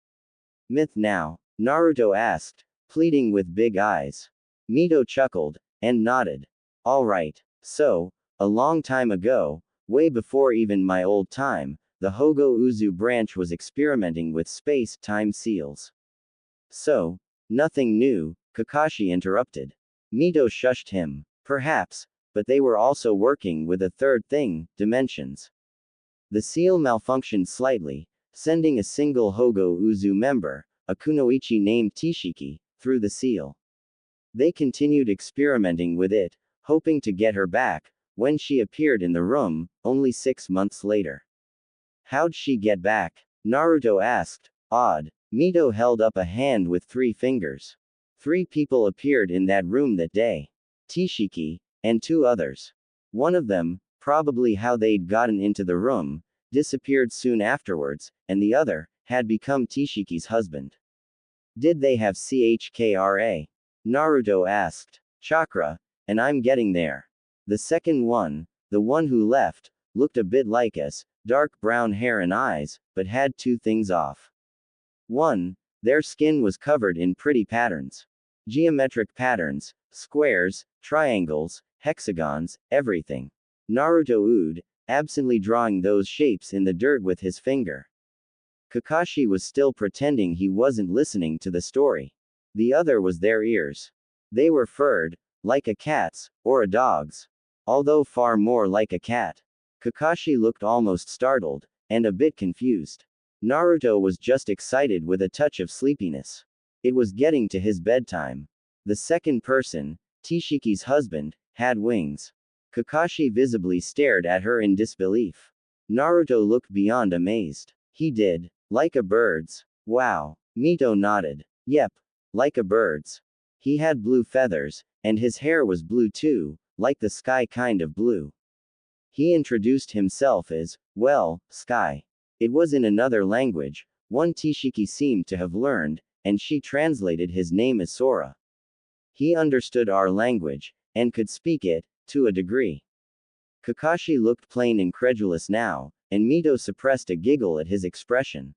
Myth now? Naruto asked, pleading with big eyes. Mito chuckled, and nodded. Alright. So, a long time ago, way before even my old time, the Hogo Uzu branch was experimenting with space-time seals. So, nothing new, Kakashi interrupted. Mito shushed him. Perhaps, but they were also working with a third thing, dimensions. The seal malfunctioned slightly, sending a single Hogo Uzu member, a kunoichi named Tishiki, through the seal. They continued experimenting with it, hoping to get her back, when she appeared in the room, only 6 months later. How'd she get back? Naruto asked. Odd. Mito held up a hand with 3 fingers. 3 people appeared in that room that day. Tishiki, and 2 others. One of them, probably how they'd gotten into the room, disappeared soon afterwards, and the other, had become Tishiki's husband. Did they have chakra? Naruto asked. Chakra, and I'm getting there. The second one, the one who left, looked a bit like us, dark brown hair and eyes, but had two things off. 1. Their skin was covered in pretty patterns. Geometric patterns, squares, triangles, hexagons, everything. Naruto oohed, absently drawing those shapes in the dirt with his finger. Kakashi was still pretending he wasn't listening to the story. The other was their ears. They were furred, like a cat's, or a dog's. Although far more like a cat. Kakashi looked almost startled, and a bit confused. Naruto was just excited with a touch of sleepiness. It was getting to his bedtime. The second person, Tishiki's husband, had wings. Kakashi visibly stared at her in disbelief. Naruto looked beyond amazed. He did. Like a bird's. Wow. Mito nodded. Yep. Like a bird's. He had blue feathers, and his hair was blue too, like the sky kind of blue. He introduced himself as, well, Sky. It was in another language, one Tishiki seemed to have learned, and she translated his name as Sora. He understood our language, and could speak it, to a degree. Kakashi looked plain incredulous now, and Mito suppressed a giggle at his expression.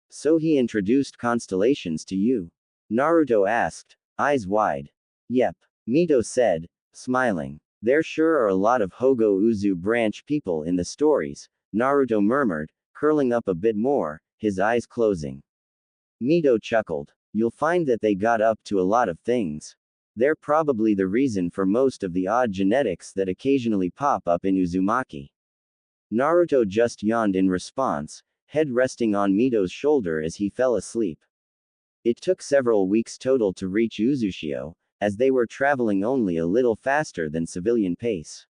So he introduced constellations to you? Naruto asked, eyes wide. Yep. Mito said, smiling. There sure are a lot of Hogo Uzu branch people in the stories, Naruto murmured, curling up a bit more, his eyes closing. Mito chuckled. You'll find that they got up to a lot of things. They're probably the reason for most of the odd genetics that occasionally pop up in Uzumaki. Naruto just yawned in response, head resting on Mito's shoulder as he fell asleep. It took several weeks total to reach Uzushio, as they were traveling only a little faster than civilian pace.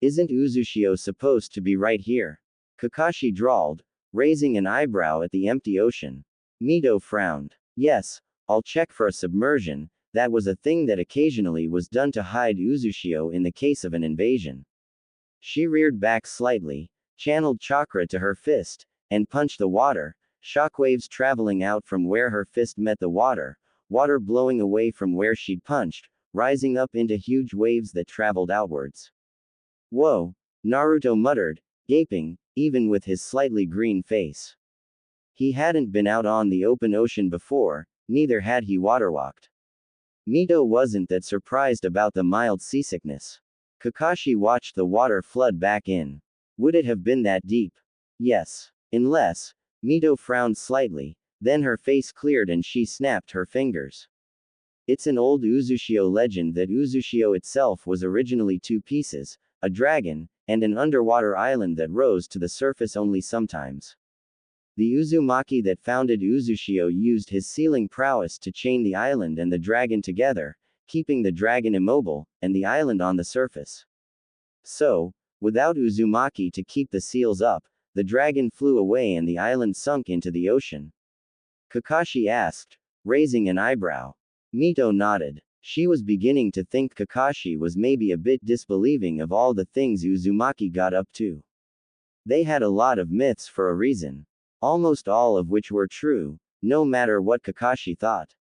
Isn't Uzushio supposed to be right here? Kakashi drawled, raising an eyebrow at the empty ocean. Mito frowned. Yes, I'll check for a submersion. That was a thing that occasionally was done to hide Uzushio in the case of an invasion. She reared back slightly, channeled chakra to her fist, and punched the water, shockwaves traveling out from where her fist met the water, water blowing away from where she'd punched, rising up into huge waves that traveled outwards. Whoa, Naruto muttered, gaping, even with his slightly green face. He hadn't been out on the open ocean before, neither had he waterwalked. Mito wasn't that surprised about the mild seasickness. Kakashi watched the water flood back in. Would it have been that deep? Yes. Unless. Mito frowned slightly, then her face cleared and she snapped her fingers. It's an old Uzushio legend that Uzushio itself was originally two pieces, a dragon, and an underwater island that rose to the surface only sometimes. The Uzumaki that founded Uzushio used his sealing prowess to chain the island and the dragon together, keeping the dragon immobile, and the island on the surface. So, without Uzumaki to keep the seals up, the dragon flew away and the island sunk into the ocean. Kakashi asked, raising an eyebrow. Mito nodded. She was beginning to think Kakashi was maybe a bit disbelieving of all the things Uzumaki got up to. They had a lot of myths for a reason. Almost all of which were true, no matter what Kakashi thought.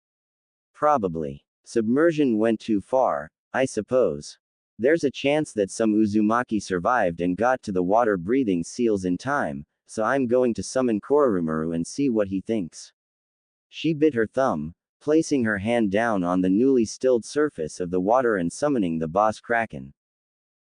Probably. Submersion went too far, I suppose. There's a chance that some Uzumaki survived and got to the water-breathing seals in time, so I'm going to summon Kororumaru and see what he thinks. She bit her thumb, placing her hand down on the newly stilled surface of the water and summoning the boss Kraken.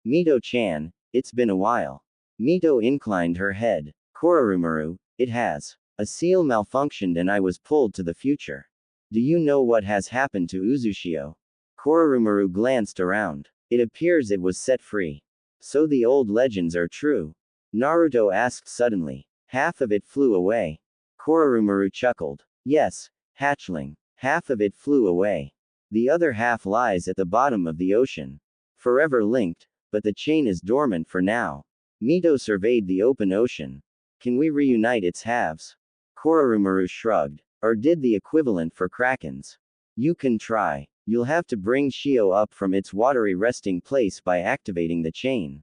Mito-chan, it's been a while. Mito inclined her head. Kororumaru, it has. A seal malfunctioned and I was pulled to the future. Do you know what has happened to Uzushio? Kororumaru glanced around. It appears it was set free. So the old legends are true? Naruto asked suddenly. Half of it flew away. Kororumaru chuckled. Yes, hatchling. Half of it flew away. The other half lies at the bottom of the ocean. Forever linked, but the chain is dormant for now. Mito surveyed the open ocean. Can we reunite its halves? Kororumaru shrugged. Or did the equivalent for krakens. You can try. You'll have to bring Shio up from its watery resting place by activating the chain.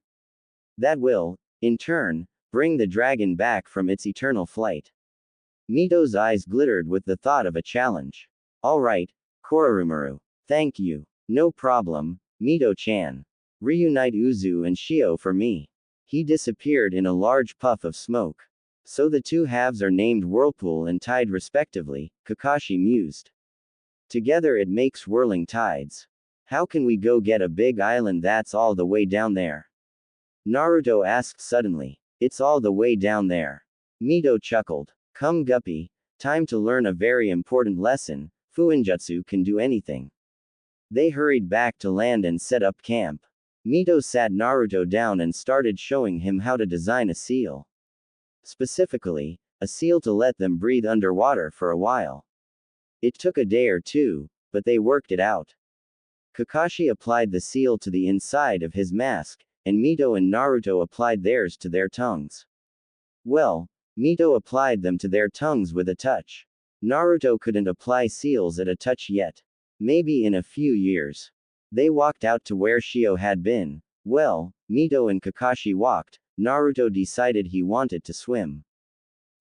That will, in turn, bring the dragon back from its eternal flight. Mito's eyes glittered with the thought of a challenge. Alright, Kororumaru. Thank you. No problem, Mito-chan. Reunite Uzu and Shio for me. He disappeared in a large puff of smoke. So the two halves are named Whirlpool and Tide respectively, Kakashi mused. Together it makes whirling tides. How can we go get a big island that's all the way down there? Naruto asked suddenly. It's all the way down there. Mito chuckled. Come Guppy, time to learn a very important lesson, Fuinjutsu can do anything. They hurried back to land and set up camp. Mito sat Naruto down and started showing him how to design a seal. Specifically, a seal to let them breathe underwater for a while. It took a day or two, but they worked it out. Kakashi applied the seal to the inside of his mask, and Mito and Naruto applied theirs to their tongues. Well, Mito applied them to their tongues with a touch. Naruto couldn't apply seals at a touch yet. Maybe in a few years. They walked out to where Shio had been. Well, Mito and Kakashi walked. Naruto decided he wanted to swim.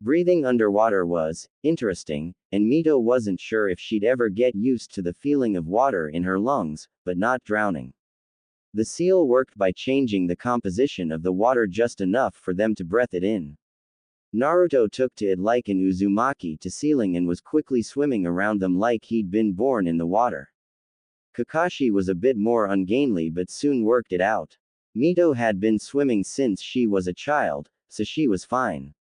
Breathing underwater was interesting, and Mito wasn't sure if she'd ever get used to the feeling of water in her lungs, but not drowning. The seal worked by changing the composition of the water just enough for them to breathe it in. Naruto took to it like an Uzumaki to sealing and was quickly swimming around them like he'd been born in the water. Kakashi was a bit more ungainly but soon worked it out. Mito had been swimming since she was a child, so she was fine.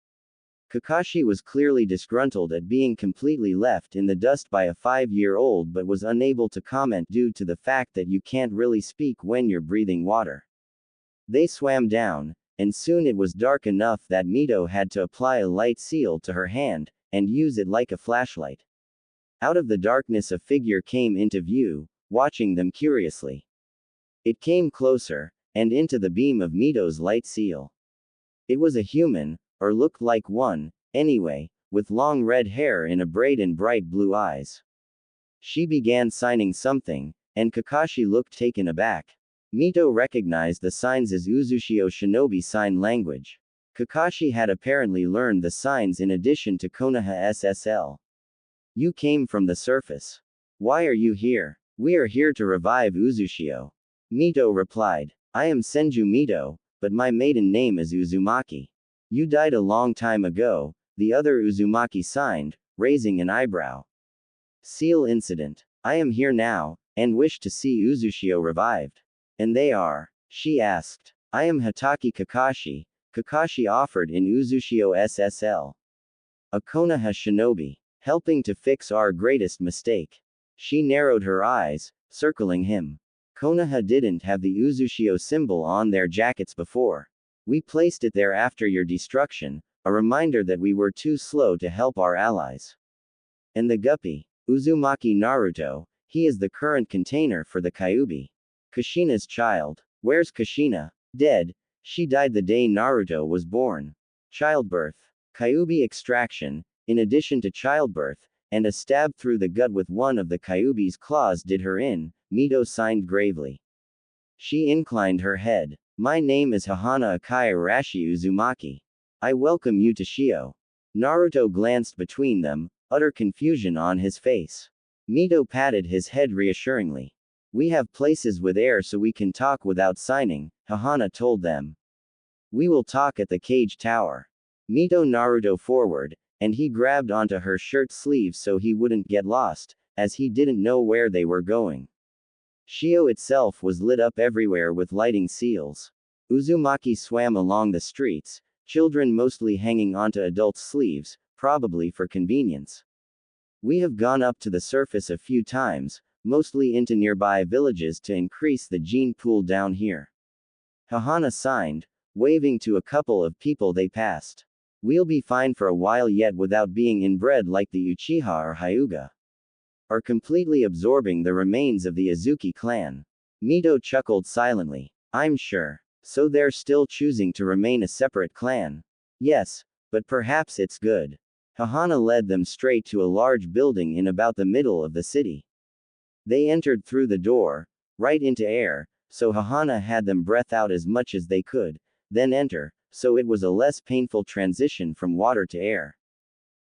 Kakashi was clearly disgruntled at being completely left in the dust by a 5-year-old but was unable to comment due to the fact that you can't really speak when you're breathing water. They swam down, and soon it was dark enough that Mito had to apply a light seal to her hand, and use it like a flashlight. Out of the darkness a figure came into view, watching them curiously. It came closer, and into the beam of Mito's light seal. It was a human, or looked like one, anyway, with long red hair in a braid and bright blue eyes. She began signing something, and Kakashi looked taken aback. Mito recognized the signs as Uzushio Shinobi sign language. Kakashi had apparently learned the signs in addition to Konoha SSL. You came from the surface. Why are you here? We are here to revive Uzushio. Mito replied. I am Senju Mito, but my maiden name is Uzumaki. You died a long time ago, the other Uzumaki signed, raising an eyebrow. Seal incident. I am here now, and wish to see Uzushio revived. And they are? She asked. I am Hatake Kakashi, Kakashi offered in Uzushio SSL. A Konoha shinobi. Helping to fix our greatest mistake. She narrowed her eyes, circling him. Konoha didn't have the Uzushio symbol on their jackets before. We placed it there after your destruction, a reminder that we were too slow to help our allies. And the guppy, Uzumaki Naruto, he is the current container for the Kyuubi. Kushina's child. Where's Kushina? Dead. She died the day Naruto was born. Childbirth. Kyuubi extraction, in addition to childbirth, and a stab through the gut with one of the Kyuubi's claws did her in, Mito signed gravely. She inclined her head. My name is Hahana Akai Arashi Uzumaki. I welcome you to Shio. Naruto glanced between them, utter confusion on his face. Mito patted his head reassuringly. We have places with air so we can talk without signing, Hahana told them. We will talk at the cage tower. Mito Naruto forward, and he grabbed onto her shirt sleeves so he wouldn't get lost, as he didn't know where they were going. Shio itself was lit up everywhere with lighting seals. Uzumaki swam along the streets, children mostly hanging onto adults' sleeves, probably for convenience. We have gone up to the surface a few times, mostly into nearby villages to increase the gene pool down here. Hahana signed, waving to a couple of people they passed. We'll be fine for a while yet without being inbred like the Uchiha or Hyuga. Or completely absorbing the remains of the Azuki clan. Mito chuckled silently. I'm sure. So they're still choosing to remain a separate clan. Yes, but perhaps it's good. Hahana led them straight to a large building in about the middle of the city. They entered through the door, right into air, so Hahana had them breath out as much as they could, then enter, so it was a less painful transition from water to air.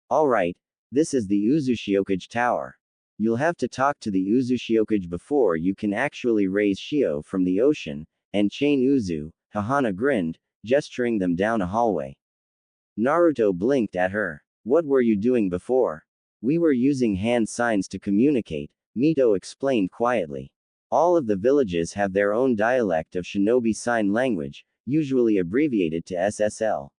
Alright, this is the Uzushiokuge Tower. You'll have to talk to the Uzu Shiokage before you can actually raise Shio from the ocean, and chain Uzu, Hahana grinned, gesturing them down a hallway. Naruto blinked at her. What were you doing before? We were using hand signs to communicate, Mito explained quietly. All of the villages have their own dialect of shinobi sign language, usually abbreviated to SSL.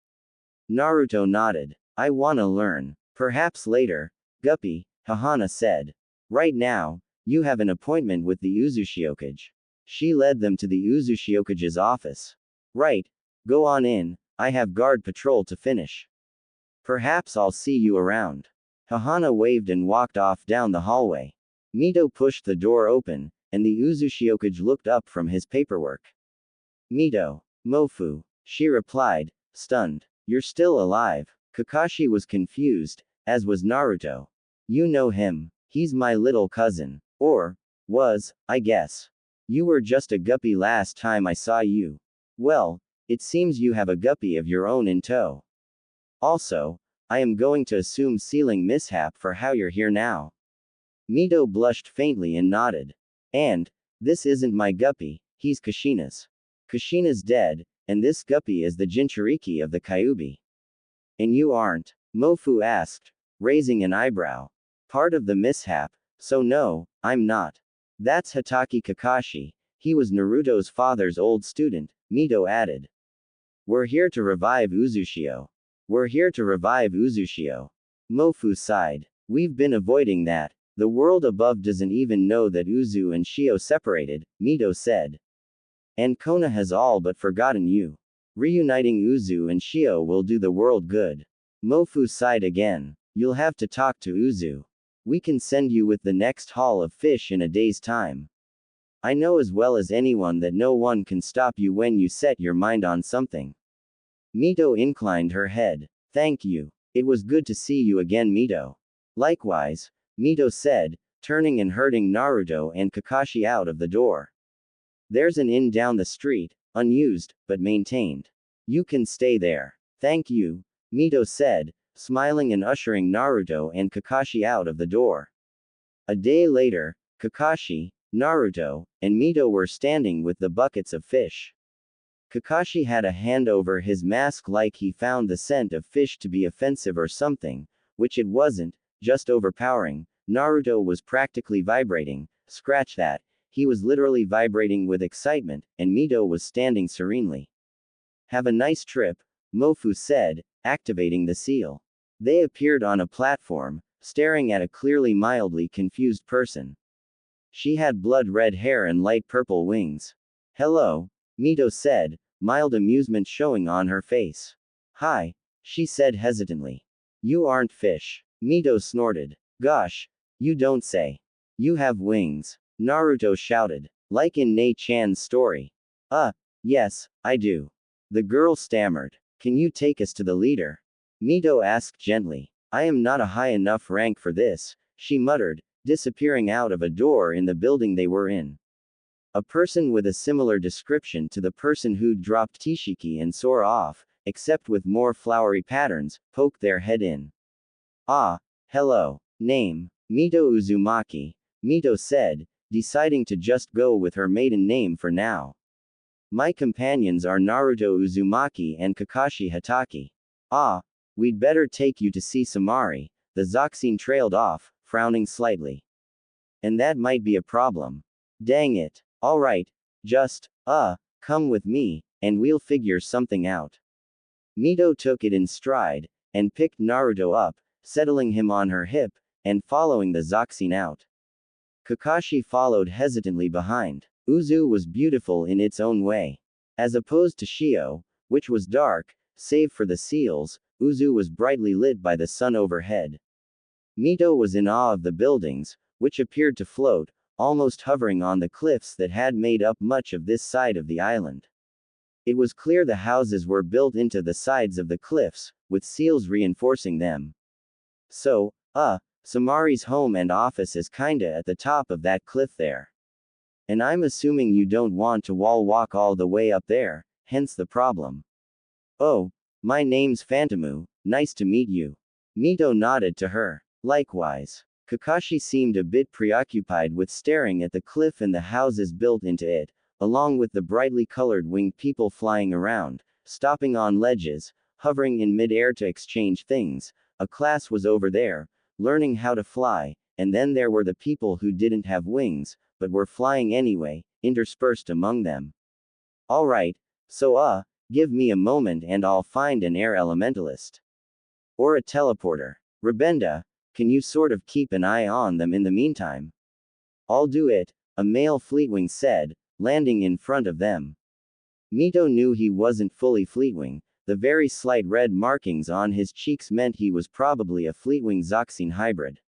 Naruto nodded. I wanna learn. Perhaps later, Guppy, Hahana said. Right now, you have an appointment with the Uzushiokuge. She led them to the Uzushiokuge's office. Right. Go on in, I have guard patrol to finish. Perhaps I'll see you around. Hahana waved and walked off down the hallway. Mito pushed the door open, and the Uzushiokuge looked up from his paperwork. Mito. Mofu. She replied, stunned. You're still alive. Kakashi was confused, as was Naruto. You know him. He's my little cousin. Or, was, I guess. You were just a guppy last time I saw you. Well, it seems you have a guppy of your own in tow. Also, I am going to assume ceiling mishap for how you're here now. Mito blushed faintly and nodded. And, this isn't my guppy, he's Kushina's. Kushina's dead, and this guppy is the Jinchuriki of the Kyuubi. And you aren't? Mofu asked, raising an eyebrow. Part of the mishap, so no, I'm not. That's Hatake Kakashi, he was Naruto's father's old student, Mito added. We're here to revive Uzushio. We're here to revive Uzushio. Mofu sighed. We've been avoiding that. The world above doesn't even know that Uzu and Shio separated, Mito said. And Kona has all but forgotten you. Reuniting Uzu and Shio will do the world good. Mofu sighed again. You'll have to talk to Uzu. We can send you with the next haul of fish in a day's time. I know as well as anyone that no one can stop you when you set your mind on something. Mito inclined her head. Thank you. It was good to see you again, Mito. Likewise, Mito said, turning and herding Naruto and Kakashi out of the door. There's an inn down the street, unused, but maintained. You can stay there. Thank you, Mito said, smiling and ushering Naruto and Kakashi out of the door. A day later, Kakashi, Naruto, and Mito were standing with the buckets of fish. Kakashi had a hand over his mask like he found the scent of fish to be offensive or something, which it wasn't, just overpowering. Naruto was practically vibrating, scratch that, he was literally vibrating with excitement, and Mito was standing serenely. Have a nice trip, Mofu said, activating the seal. They appeared on a platform, staring at a clearly mildly confused person. She had blood-red hair and light purple wings. Hello, Mito said, mild amusement showing on her face. Hi, she said hesitantly. You aren't fish. Mito snorted. Gosh, you don't say. You have wings. Naruto shouted. Like in Nei-chan's story. Yes, I do. The girl stammered. Can you take us to the leader? Mito asked gently. I am not a high enough rank for this, she muttered, disappearing out of a door in the building they were in. A person with a similar description to the person who'd dropped Tishiki and Sora off, except with more flowery patterns, poked their head in. Ah, hello. Name. Mito Uzumaki, Mito said, deciding to just go with her maiden name for now. My companions are Naruto Uzumaki and Kakashi Hatake. Ah, we'd better take you to see Samari, the Zoxine trailed off, frowning slightly. And that might be a problem. Dang it. Alright, just, come with me, and we'll figure something out. Mito took it in stride, and picked Naruto up, settling him on her hip, and following the Zoxine out. Kakashi followed hesitantly behind. Uzu was beautiful in its own way. As opposed to Shio, which was dark, save for the seals, Uzu was brightly lit by the sun overhead. Mito was in awe of the buildings, which appeared to float, almost hovering on the cliffs that had made up much of this side of the island. It was clear the houses were built into the sides of the cliffs, with seals reinforcing them. So, Samari's home and office is kinda at the top of that cliff there. And I'm assuming you don't want to wall walk all the way up there, hence the problem. Oh, my name's Phantomu, nice to meet you. Mito nodded to her. Likewise. Kakashi seemed a bit preoccupied with staring at the cliff and the houses built into it, along with the brightly colored winged people flying around, stopping on ledges, hovering in mid-air to exchange things. A class was over there, learning how to fly, and then there were the people who didn't have wings, but were flying anyway, interspersed among them. Alright, so give me a moment and I'll find an air elementalist. Or a teleporter. Rabenda, can you sort of keep an eye on them in the meantime? I'll do it, a male Fleetwing said, landing in front of them. Mito knew he wasn't fully Fleetwing. The very slight red markings on his cheeks meant he was probably a Fleetwing Zoxine hybrid.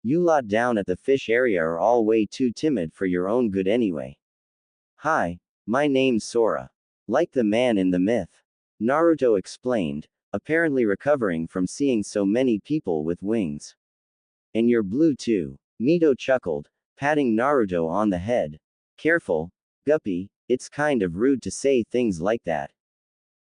You lot down at the fish area are all way too timid for your own good anyway. Hi, my name's Sora. Like the man in the myth. Naruto explained, apparently recovering from seeing so many people with wings. And you're blue too. Mito chuckled, patting Naruto on the head. Careful, Guppy, it's kind of rude to say things like that.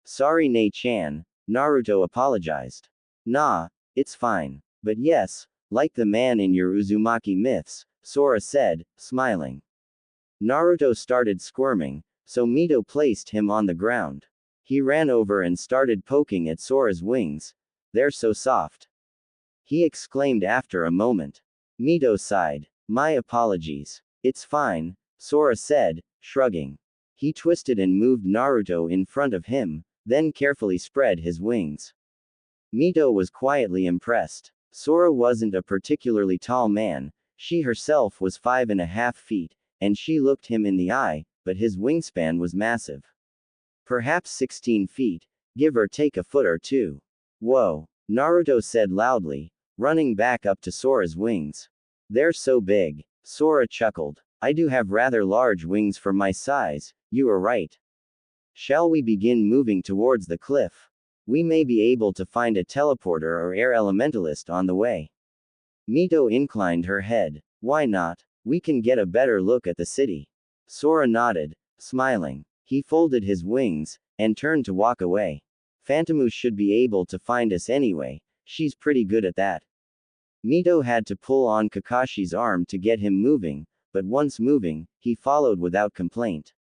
Sorry Nei-chan, Naruto apologized. Nah, it's fine. But yes, like the man in your Uzumaki myths, Sora said, smiling. Naruto started squirming, so Mito placed him on the ground. He ran over and started poking at Sora's wings. They're so soft. He exclaimed after a moment. Mito sighed. My apologies. It's fine, Sora said, shrugging. He twisted and moved Naruto in front of him, then carefully spread his wings. Mito was quietly impressed. Sora wasn't a particularly tall man, she herself was 5.5 feet, and she looked him in the eye, but his wingspan was massive. Perhaps 16 feet, give or take a foot or two. Whoa, Naruto said loudly, running back up to Sora's wings. They're so big. Sora chuckled. I do have rather large wings for my size, you are right. Shall we begin moving towards the cliff? We may be able to find a teleporter or air elementalist on the way. Mito inclined her head. Why not? We can get a better look at the city. Sora nodded, smiling. He folded his wings, and turned to walk away. Phantomus should be able to find us anyway, she's pretty good at that. Mito had to pull on Kakashi's arm to get him moving, but once moving, he followed without complaint.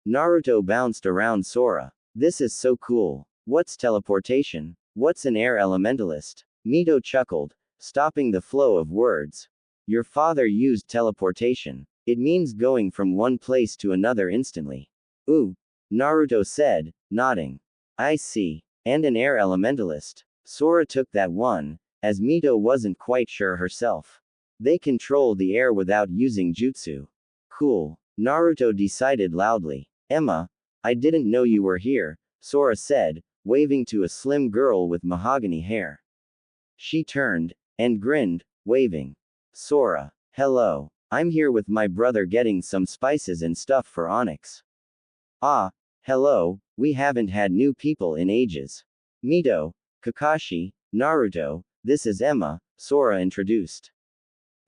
Naruto bounced around Sora. This is so cool. What's teleportation? What's an air elementalist? Mito chuckled, stopping the flow of words. Your father used teleportation. It means going from one place to another instantly. Ooh, Naruto said, nodding. I see. And an air elementalist. Sora took that one, as Mito wasn't quite sure herself. They control the air without using jutsu. Cool. Naruto decided loudly. Emma, I didn't know you were here, Sora said, waving to a slim girl with mahogany hair. She turned, and grinned, waving. Sora, hello. I'm here with my brother getting some spices and stuff for Onyx. Ah, hello, we haven't had new people in ages. Mito, Kakashi, Naruto, this is Emma, Sora introduced.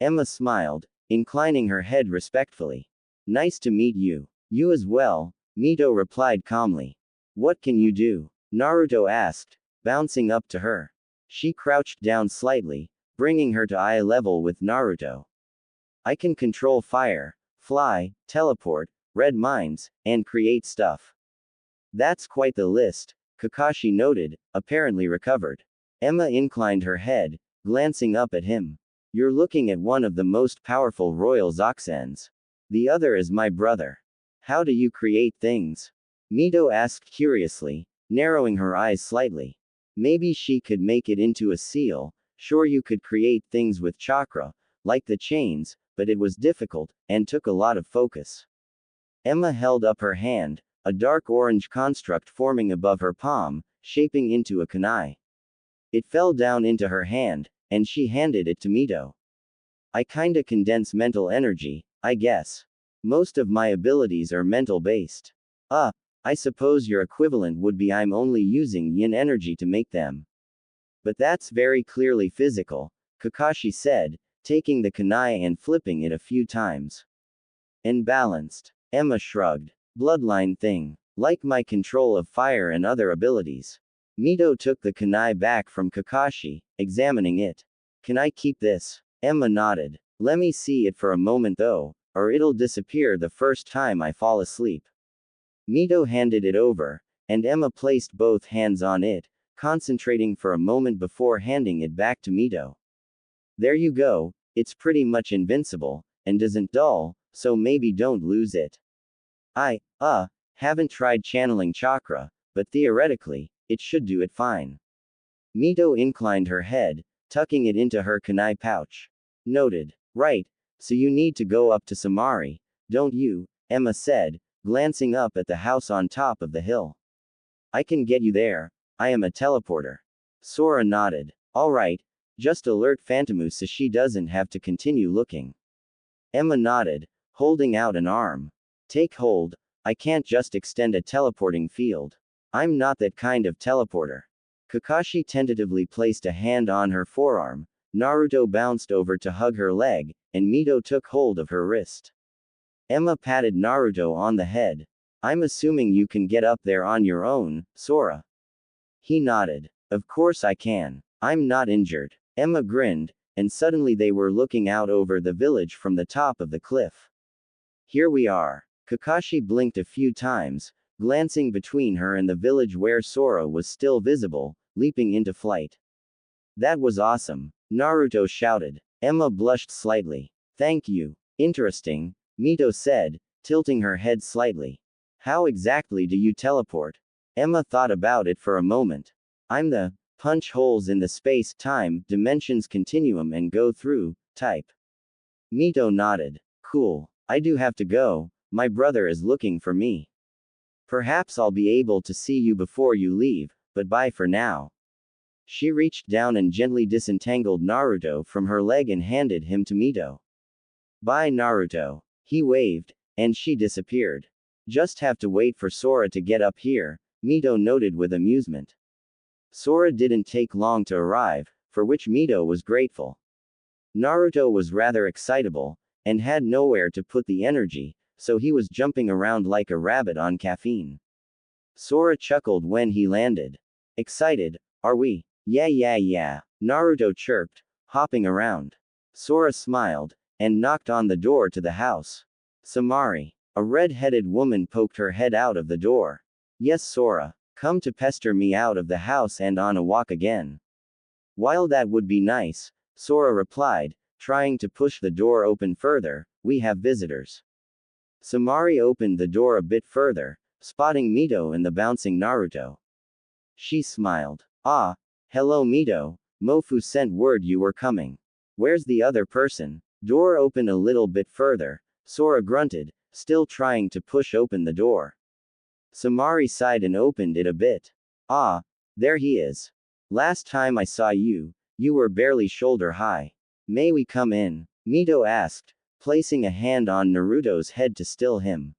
Emma smiled, inclining her head respectfully. Nice to meet you. You as well, Mito replied calmly. What can you do? Naruto asked, bouncing up to her. She crouched down slightly, bringing her to eye level with Naruto. I can control fire, fly, teleport, read minds, and create stuff. That's quite the list, Kakashi noted, apparently recovered. Emma inclined her head, glancing up at him. You're looking at one of the most powerful royal Zoxans. The other is my brother. How do you create things? Mito asked curiously, narrowing her eyes slightly. Maybe she could make it into a seal, sure you could create things with chakra, like the chains, but it was difficult, and took a lot of focus. Emma held up her hand, a dark orange construct forming above her palm, shaping into a kunai. It fell down into her hand, and she handed it to Mito. I kinda condense mental energy, I guess. Most of my abilities are mental based. I suppose your equivalent would be I'm only using yin energy to make them. But that's very clearly physical, Kakashi said, taking the kunai and flipping it a few times. And balanced. Emma shrugged. Bloodline thing. Like my control of fire and other abilities. Mito took the kunai back from Kakashi, examining it. Can I keep this? Emma nodded. Let me see it for a moment though, or it'll disappear the first time I fall asleep. Mito handed it over, and Emma placed both hands on it, concentrating for a moment before handing it back to Mito. There you go, it's pretty much invincible, and doesn't dull, so maybe don't lose it. I haven't tried channeling chakra, but theoretically, it should do it fine. Mito inclined her head, tucking it into her kunai pouch. Noted. Right, so you need to go up to Samari, don't you? Emma said, glancing up at the house on top of the hill. I can get you there, I am a teleporter. Sora nodded. Alright, just alert Phantomu so she doesn't have to continue looking. Emma nodded, holding out an arm. Take hold, I can't just extend a teleporting field. I'm not that kind of teleporter. Kakashi tentatively placed a hand on her forearm, Naruto bounced over to hug her leg, and Mito took hold of her wrist. Emma patted Naruto on the head. I'm assuming you can get up there on your own, Sora. He nodded. Of course I can. I'm not injured. Emma grinned, and suddenly they were looking out over the village from the top of the cliff. Here we are. Kakashi blinked a few times, glancing between her and the village where Sora was still visible, leaping into flight. That was awesome, Naruto shouted. Emma blushed slightly. Thank you. Interesting, Mito said, tilting her head slightly. How exactly do you teleport? Emma thought about it for a moment. I'm the punch holes in the space-time dimensions continuum and go through type. Mito nodded. Cool. I do have to go, my brother is looking for me. Perhaps I'll be able to see you before you leave, but bye for now. She reached down and gently disentangled Naruto from her leg and handed him to Mito. Bye Naruto. He waved, and she disappeared. Just have to wait for Sora to get up here, Mito noted with amusement. Sora didn't take long to arrive, for which Mito was grateful. Naruto was rather excitable, and had nowhere to put the energy, so he was jumping around like a rabbit on caffeine. Sora chuckled when he landed. Excited, are we? Yeah, Naruto chirped, hopping around. Sora smiled, and knocked on the door to the house. Samari. A red-headed woman poked her head out of the door. Yes Sora, come to pester me out of the house and on a walk again. While that would be nice, Sora replied, trying to push the door open further, we have visitors. Samari opened the door a bit further, spotting Mito and the bouncing Naruto. She smiled. Ah, hello Mito, Mofu sent word you were coming. Where's the other person? Door opened a little bit further, Sora grunted, still trying to push open the door. Samari sighed and opened it a bit. Ah, there he is. Last time I saw you, you were barely shoulder high. May we come in? Mito asked, placing a hand on Naruto's head to still him.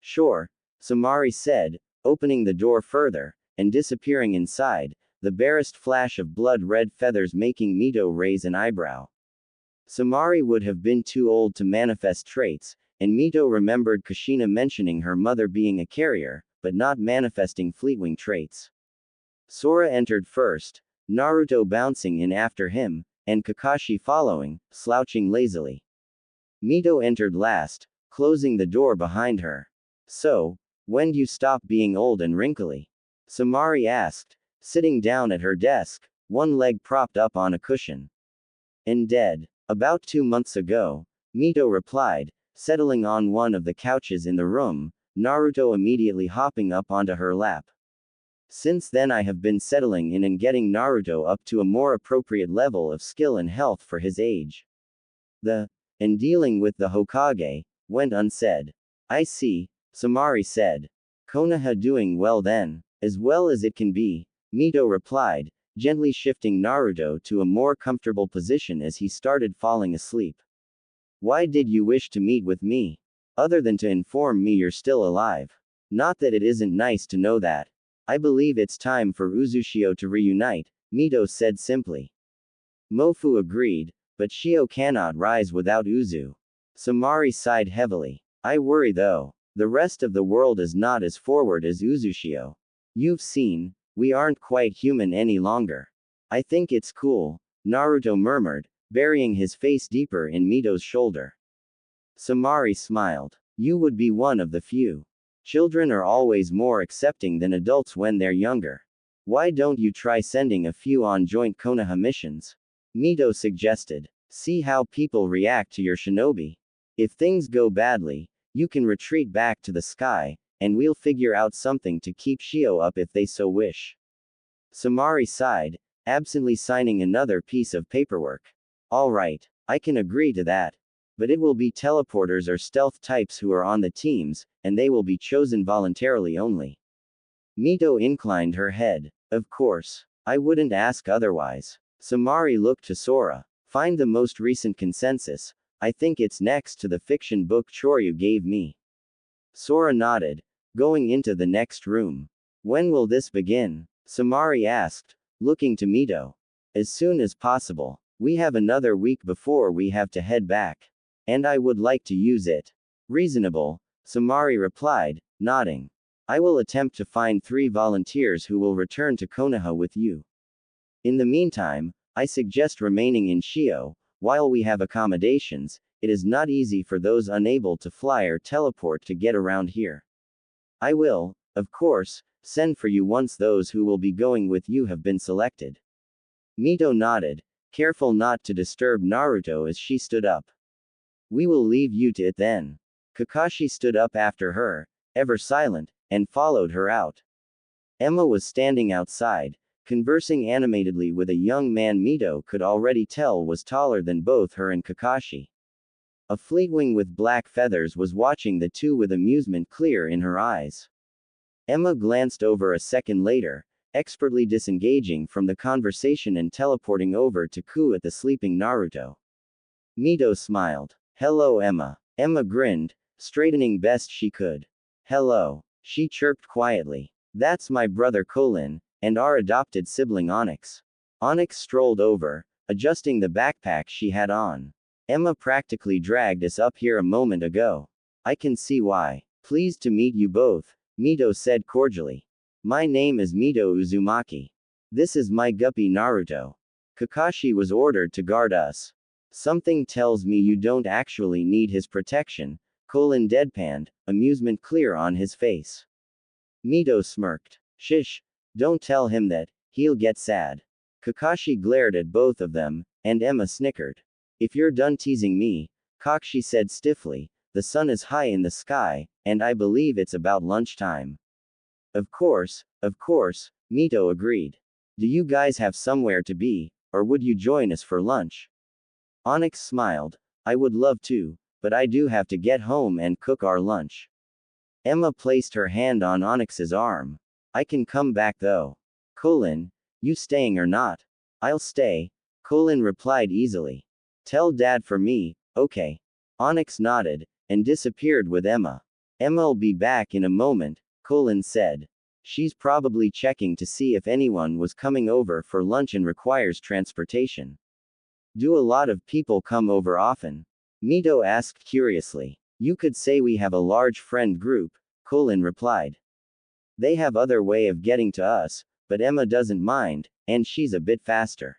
Sure, Samari said, opening the door further, and disappearing inside, the barest flash of blood-red feathers making Mito raise an eyebrow. Samari would have been too old to manifest traits, and Mito remembered Kushina mentioning her mother being a carrier, but not manifesting fleetwing traits. Sora entered first, Naruto bouncing in after him, and Kakashi following, slouching lazily. Mito entered last, closing the door behind her. So, when do you stop being old and wrinkly? Samari asked, sitting down at her desk, one leg propped up on a cushion. And dead. About 2 months ago, Mito replied, settling on one of the couches in the room, Naruto immediately hopping up onto her lap. Since then I have been settling in and getting Naruto up to a more appropriate level of skill and health for his age. And dealing with the Hokage, went unsaid. I see, Samari said. Konoha doing well then, as well as it can be, Mito replied, gently shifting Naruto to a more comfortable position as he started falling asleep. Why did you wish to meet with me? Other than to inform me you're still alive. Not that it isn't nice to know that. I believe it's time for Uzushio to reunite, Mito said simply. Mofu agreed, but Shio cannot rise without Uzu. Samari sighed heavily. I worry though. The rest of the world is not as forward as Uzushio. You've seen, we aren't quite human any longer. I think it's cool, Naruto murmured, burying his face deeper in Mito's shoulder. Samari smiled. You would be one of the few. Children are always more accepting than adults when they're younger. Why don't you try sending a few on joint Konoha missions? Mito suggested. See how people react to your shinobi. If things go badly, you can retreat back to the sky, and we'll figure out something to keep Shio up if they so wish. Samari sighed, absently signing another piece of paperwork. All right, I can agree to that. But it will be teleporters or stealth types who are on the teams, and they will be chosen voluntarily only. Mito inclined her head. Of course. I wouldn't ask otherwise. Samari looked to Sora. Find the most recent consensus. I think it's next to the fiction book Choryu gave me. Sora nodded, going into the next room. When will this begin? Samari asked, looking to Mito. As soon as possible. We have another week before we have to head back. And I would like to use it. Reasonable, Samari replied, nodding. I will attempt to find 3 volunteers who will return to Konoha with you. In the meantime, I suggest remaining in Shio. While we have accommodations, it is not easy for those unable to fly or teleport to get around here. I will, of course, send for you once those who will be going with you have been selected. Mito nodded, careful not to disturb Naruto as she stood up. We will leave you to it then. Kakashi stood up after her, ever silent, and followed her out. Emma was standing outside, conversing animatedly with a young man Mito could already tell was taller than both her and Kakashi. A fleetwing with black feathers was watching the two with amusement clear in her eyes. Emma glanced over a second later, expertly disengaging from the conversation and teleporting over to coo at the sleeping Naruto. Mito smiled. Hello Emma. Emma grinned, straightening best she could. Hello. She chirped quietly. That's my brother Colin, and our adopted sibling Onyx. Onyx strolled over, adjusting the backpack she had on. Emma practically dragged us up here a moment ago. I can see why. Pleased to meet you both, Mito said cordially. My name is Mito Uzumaki. This is my guppy Naruto. Kakashi was ordered to guard us. Something tells me you don't actually need his protection, Colin deadpanned, amusement clear on his face. Mito smirked. Shish. Don't tell him that, he'll get sad. Kakashi glared at both of them, and Emma snickered. If you're done teasing me, Kakashi said stiffly, the sun is high in the sky, and I believe it's about lunchtime. Of course, Mito agreed. Do you guys have somewhere to be, or would you join us for lunch? Onyx smiled. I would love to, but I do have to get home and cook our lunch. Emma placed her hand on Onyx's arm. I can come back though. Colin, you staying or not? I'll stay, Colin replied easily. Tell Dad for me, okay. Onyx nodded, and disappeared with Emma. Emma'll be back in a moment, Colin said. She's probably checking to see if anyone was coming over for lunch and requires transportation. Do a lot of people come over often? Mito asked curiously. You could say we have a large friend group, Colin replied. They have other way of getting to us, but Emma doesn't mind, and she's a bit faster.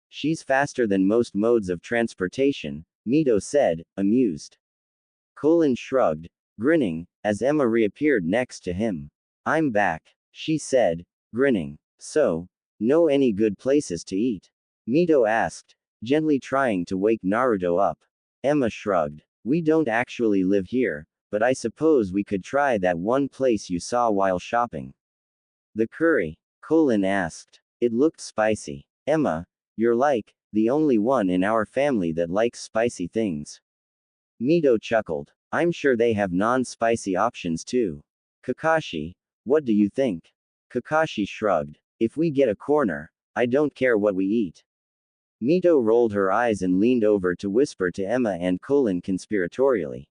She's faster than most modes of transportation, Mito said, amused. Colin shrugged, grinning, as Emma reappeared next to him. I'm back, she said, grinning. So, know any good places to eat? Mito asked, gently trying to wake Naruto up. Emma shrugged. We don't actually live here, but I suppose we could try that one place you saw while shopping. The curry? Colin asked. It looked spicy. Emma, you're like, the only one in our family that likes spicy things. Mito chuckled. I'm sure they have non-spicy options too. Kakashi, what do you think? Kakashi shrugged. If we get a corner, I don't care what we eat. Mito rolled her eyes and leaned over to whisper to Emma and Colin conspiratorially.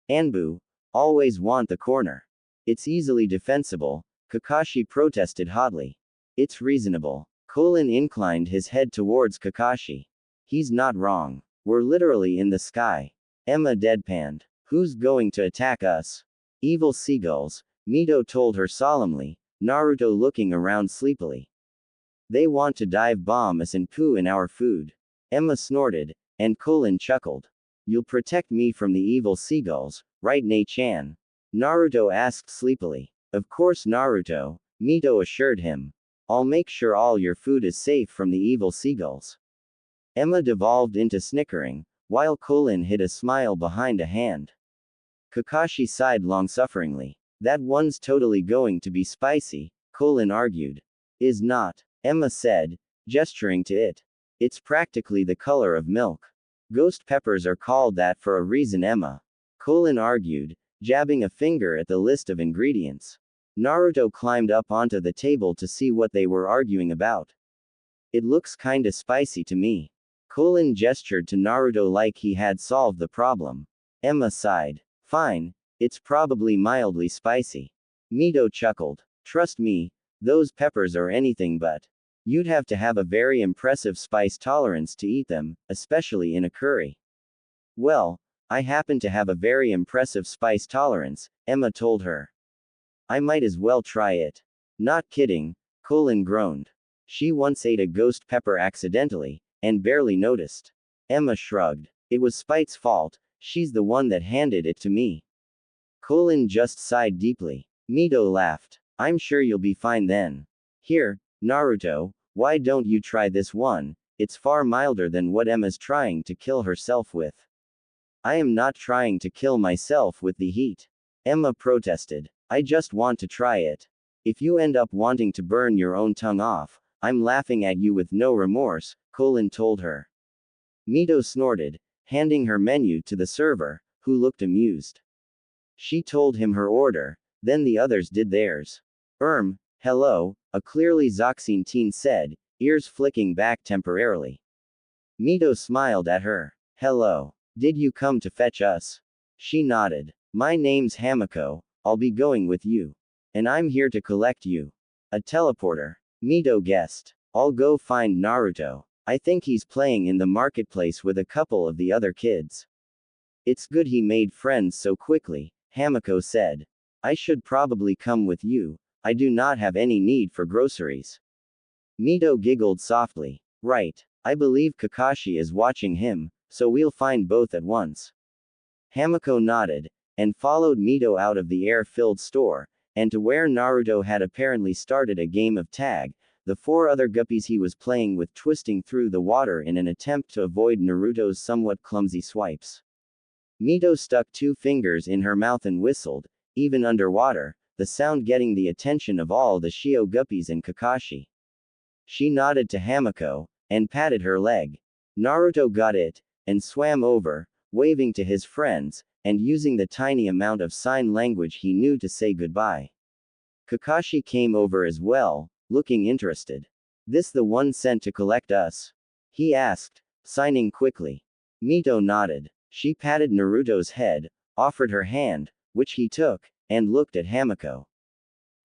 Anbu, always want the corner. It's easily defensible, Kakashi protested hotly. It's reasonable. Colin inclined his head towards Kakashi. He's not wrong. We're literally in the sky. Emma deadpanned. Who's going to attack us? Evil seagulls, Mito told her solemnly, Naruto looking around sleepily. They want to dive bomb us and poo in our food. Emma snorted, and Colin chuckled. You'll protect me from the evil seagulls, right, Nei-chan? Naruto asked sleepily. Of course, Naruto, Mito assured him. I'll make sure all your food is safe from the evil seagulls. Emma devolved into snickering, while Colin hid a smile behind a hand. Kakashi sighed long-sufferingly. That one's totally going to be spicy, Colin argued. Is not, Emma said, gesturing to it. It's practically the color of milk. Ghost peppers are called that for a reason, Emma. Colin argued, jabbing a finger at the list of ingredients. Naruto climbed up onto the table to see what they were arguing about. It looks kinda spicy to me. Colin gestured to Naruto like he had solved the problem. Emma sighed. Fine, it's probably mildly spicy. Mito chuckled. Trust me, those peppers are anything but. You'd have to have a very impressive spice tolerance to eat them, especially in a curry. Well, I happen to have a very impressive spice tolerance, Emma told her. I might as well try it. Not kidding, Colin groaned. She once ate a ghost pepper accidentally, and barely noticed. Emma shrugged. It was Spite's fault, she's the one that handed it to me. Colin just sighed deeply. Mito laughed. I'm sure you'll be fine then. Here, Naruto, why don't you try this one? It's far milder than what Emma's trying to kill herself with. I am not trying to kill myself with the heat. Emma protested. I just want to try it. If you end up wanting to burn your own tongue off, I'm laughing at you with no remorse, Colin told her. Mito snorted, handing her menu to the server, who looked amused. She told him her order, then the others did theirs. Hello, a clearly Zoxine teen said, ears flicking back temporarily. Mito smiled at her. Hello. Did you come to fetch us? She nodded. My name's Hamiko, I'll be going with you. And I'm here to collect you. A teleporter. Mito guessed. I'll go find Naruto. I think he's playing in the marketplace with a couple of the other kids. It's good he made friends so quickly, Hamiko said. I should probably come with you. I do not have any need for groceries. Mito giggled softly. Right. I believe Kakashi is watching him, so we'll find both at once. Hamiko nodded, and followed Mito out of the air-filled store, and to where Naruto had apparently started a game of tag, the 4 other guppies he was playing with twisting through the water in an attempt to avoid Naruto's somewhat clumsy swipes. Mito stuck 2 fingers in her mouth and whistled, even underwater, the sound getting the attention of all the Shio guppies and Kakashi. She nodded to Hamiko, and patted her leg. Naruto got it, and swam over, waving to his friends, and using the tiny amount of sign language he knew to say goodbye. Kakashi came over as well, looking interested. This the one sent to collect us? He asked, signing quickly. Mito nodded. She patted Naruto's head, offered her hand, which he took, and looked at Hamiko.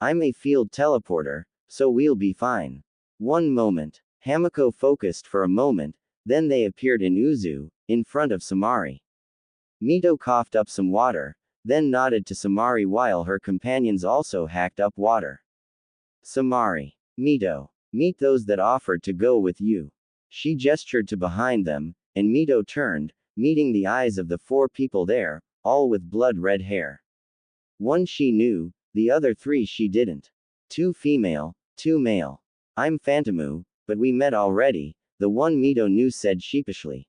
I'm a field teleporter, so we'll be fine. One moment. Hamiko focused for a moment, then they appeared in Uzu, in front of Samari. Mito coughed up some water, then nodded to Samari while her companions also hacked up water. Samari. Mito. Meet those that offered to go with you. She gestured to behind them, and Mito turned, meeting the eyes of the 4 people there, all with blood-red hair. One she knew, the other 3 she didn't. 2 female, 2 male. I'm Phantomu, but we met already, the one Mito knew said sheepishly.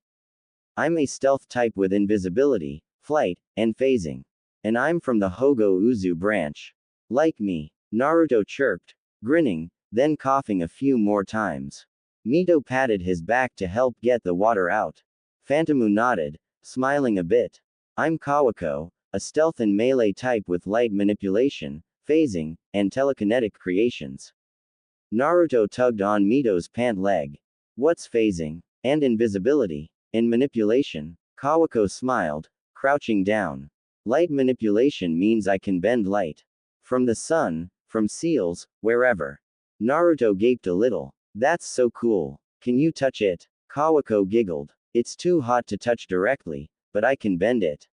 I'm a stealth type with invisibility, flight, and phasing. And I'm from the Hogo Uzu branch. Like me, Naruto chirped, grinning, then coughing a few more times. Mito patted his back to help get the water out. Phantomu nodded, smiling a bit. I'm Kawako, a stealth and melee type with light manipulation, phasing, and telekinetic creations. Naruto tugged on Mito's pant leg. What's phasing? And invisibility? And manipulation? Kawako smiled, crouching down. Light manipulation means I can bend light. From the sun, from seals, wherever. Naruto gaped a little. That's so cool. Can you touch it? Kawako giggled. It's too hot to touch directly, but I can bend it.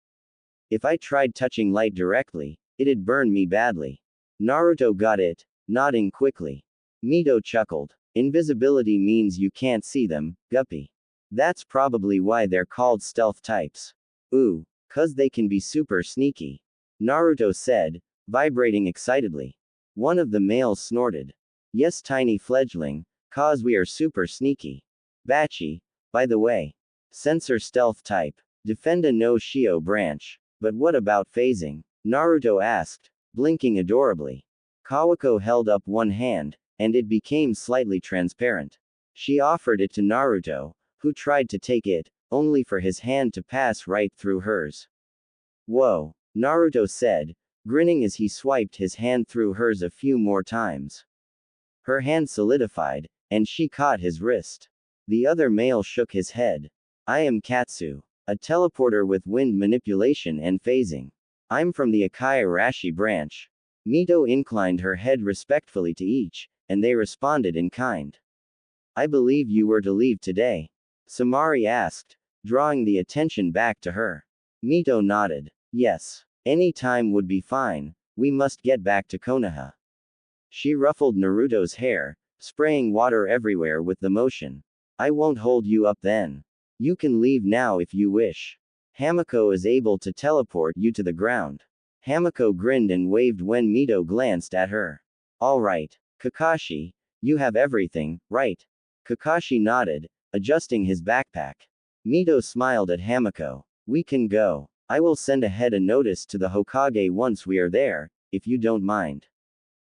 If I tried touching light directly, it'd burn me badly. Naruto got it, nodding quickly. Mito chuckled. Invisibility means you can't see them, Guppy. That's probably why they're called stealth types. Ooh, 'cause they can be super sneaky. Naruto said, vibrating excitedly. One of the males snorted. Yes, tiny fledgling, 'cause we are super sneaky. Bachi, by the way. Sensor stealth type. Defend a no Shio branch. But what about phasing? Naruto asked, blinking adorably. Kawako held up one hand, and it became slightly transparent. She offered it to Naruto, who tried to take it, only for his hand to pass right through hers. Whoa, Naruto said, grinning as he swiped his hand through hers a few more times. Her hand solidified, and she caught his wrist. The other male shook his head. I am Katsu, a teleporter with wind manipulation and phasing. I'm from the Akai Arashi branch. Mito inclined her head respectfully to each, and they responded in kind. I believe you were to leave today. Samari asked, drawing the attention back to her. Mito nodded. Yes. Any time would be fine, we must get back to Konoha. She ruffled Naruto's hair, spraying water everywhere with the motion. I won't hold you up then. You can leave now if you wish. Hamako is able to teleport you to the ground. Hamako grinned and waved when Mito glanced at her. Alright, Kakashi, you have everything, right? Kakashi nodded, adjusting his backpack. Mito smiled at Hamako. We can go. I will send ahead a notice to the Hokage once we are there, if you don't mind.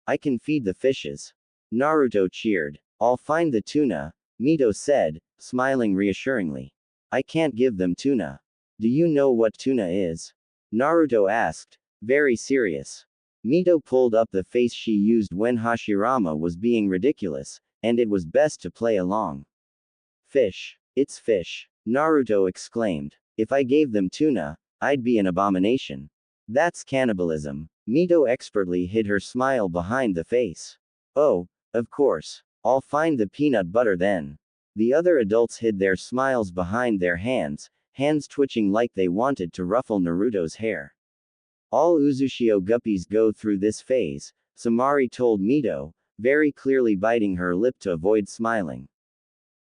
I can feed the fishes. Naruto cheered. I'll find the tuna, Mito said, smiling reassuringly. I can't give them tuna. Do you know what tuna is? Naruto asked, very serious. Mito pulled up the face she used when Hashirama was being ridiculous, and it was best to play along. Fish. It's fish, Naruto exclaimed. If I gave them tuna, I'd be an abomination. That's cannibalism. Mito expertly hid her smile behind the face. Oh, of course. I'll find the peanut butter then. The other adults hid their smiles behind their hands twitching like they wanted to ruffle Naruto's hair. All Uzushio guppies go through this phase, Samari told Mito, very clearly biting her lip to avoid smiling.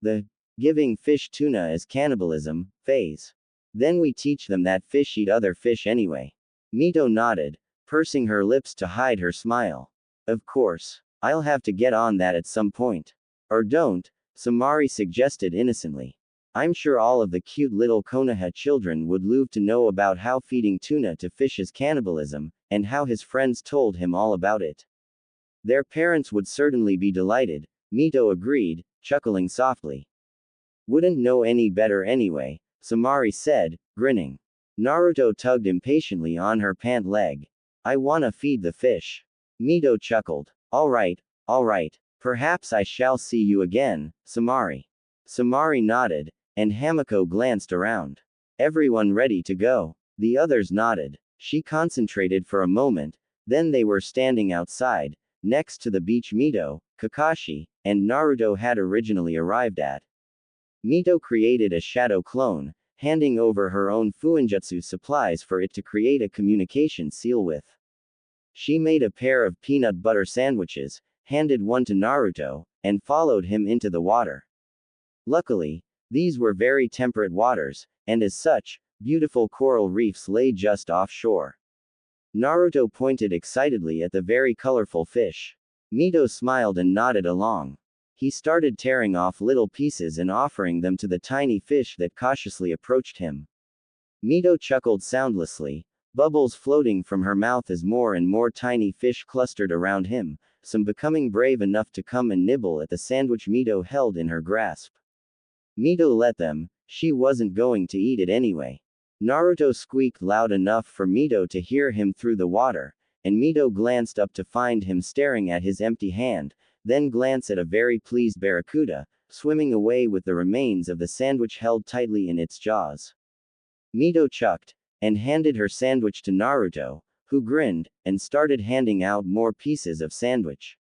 The giving fish tuna is cannibalism phase. Then we teach them that fish eat other fish anyway. Mito nodded, pursing her lips to hide her smile. Of course. I'll have to get on that at some point. Or don't, Samari suggested innocently. I'm sure all of the cute little Konoha children would love to know about how feeding tuna to fish is cannibalism, and how his friends told him all about it. Their parents would certainly be delighted, Mito agreed, chuckling softly. Wouldn't know any better anyway, Samari said, grinning. Naruto tugged impatiently on her pant leg. I wanna feed the fish. Mito chuckled. Alright, perhaps I shall see you again, Samari. Samari nodded, and Hamako glanced around. Everyone ready to go? The others nodded. She concentrated for a moment, then they were standing outside, next to the beach Mito, Kakashi, and Naruto had originally arrived at. Mito created a shadow clone, handing over her own Fuinjutsu supplies for it to create a communication seal with. She made a pair of peanut butter sandwiches, handed one to Naruto, and followed him into the water. Luckily, these were very temperate waters, and as such, beautiful coral reefs lay just offshore. Naruto pointed excitedly at the very colorful fish. Mito smiled and nodded along. He started tearing off little pieces and offering them to the tiny fish that cautiously approached him. Mito chuckled soundlessly, bubbles floating from her mouth as more and more tiny fish clustered around him, some becoming brave enough to come and nibble at the sandwich Mito held in her grasp. Mito let them, she wasn't going to eat it anyway. Naruto squeaked loud enough for Mito to hear him through the water, and Mito glanced up to find him staring at his empty hand, then glance at a very pleased barracuda, swimming away with the remains of the sandwich held tightly in its jaws. Mito chucked, and handed her sandwich to Naruto, who grinned, and started handing out more pieces of sandwich.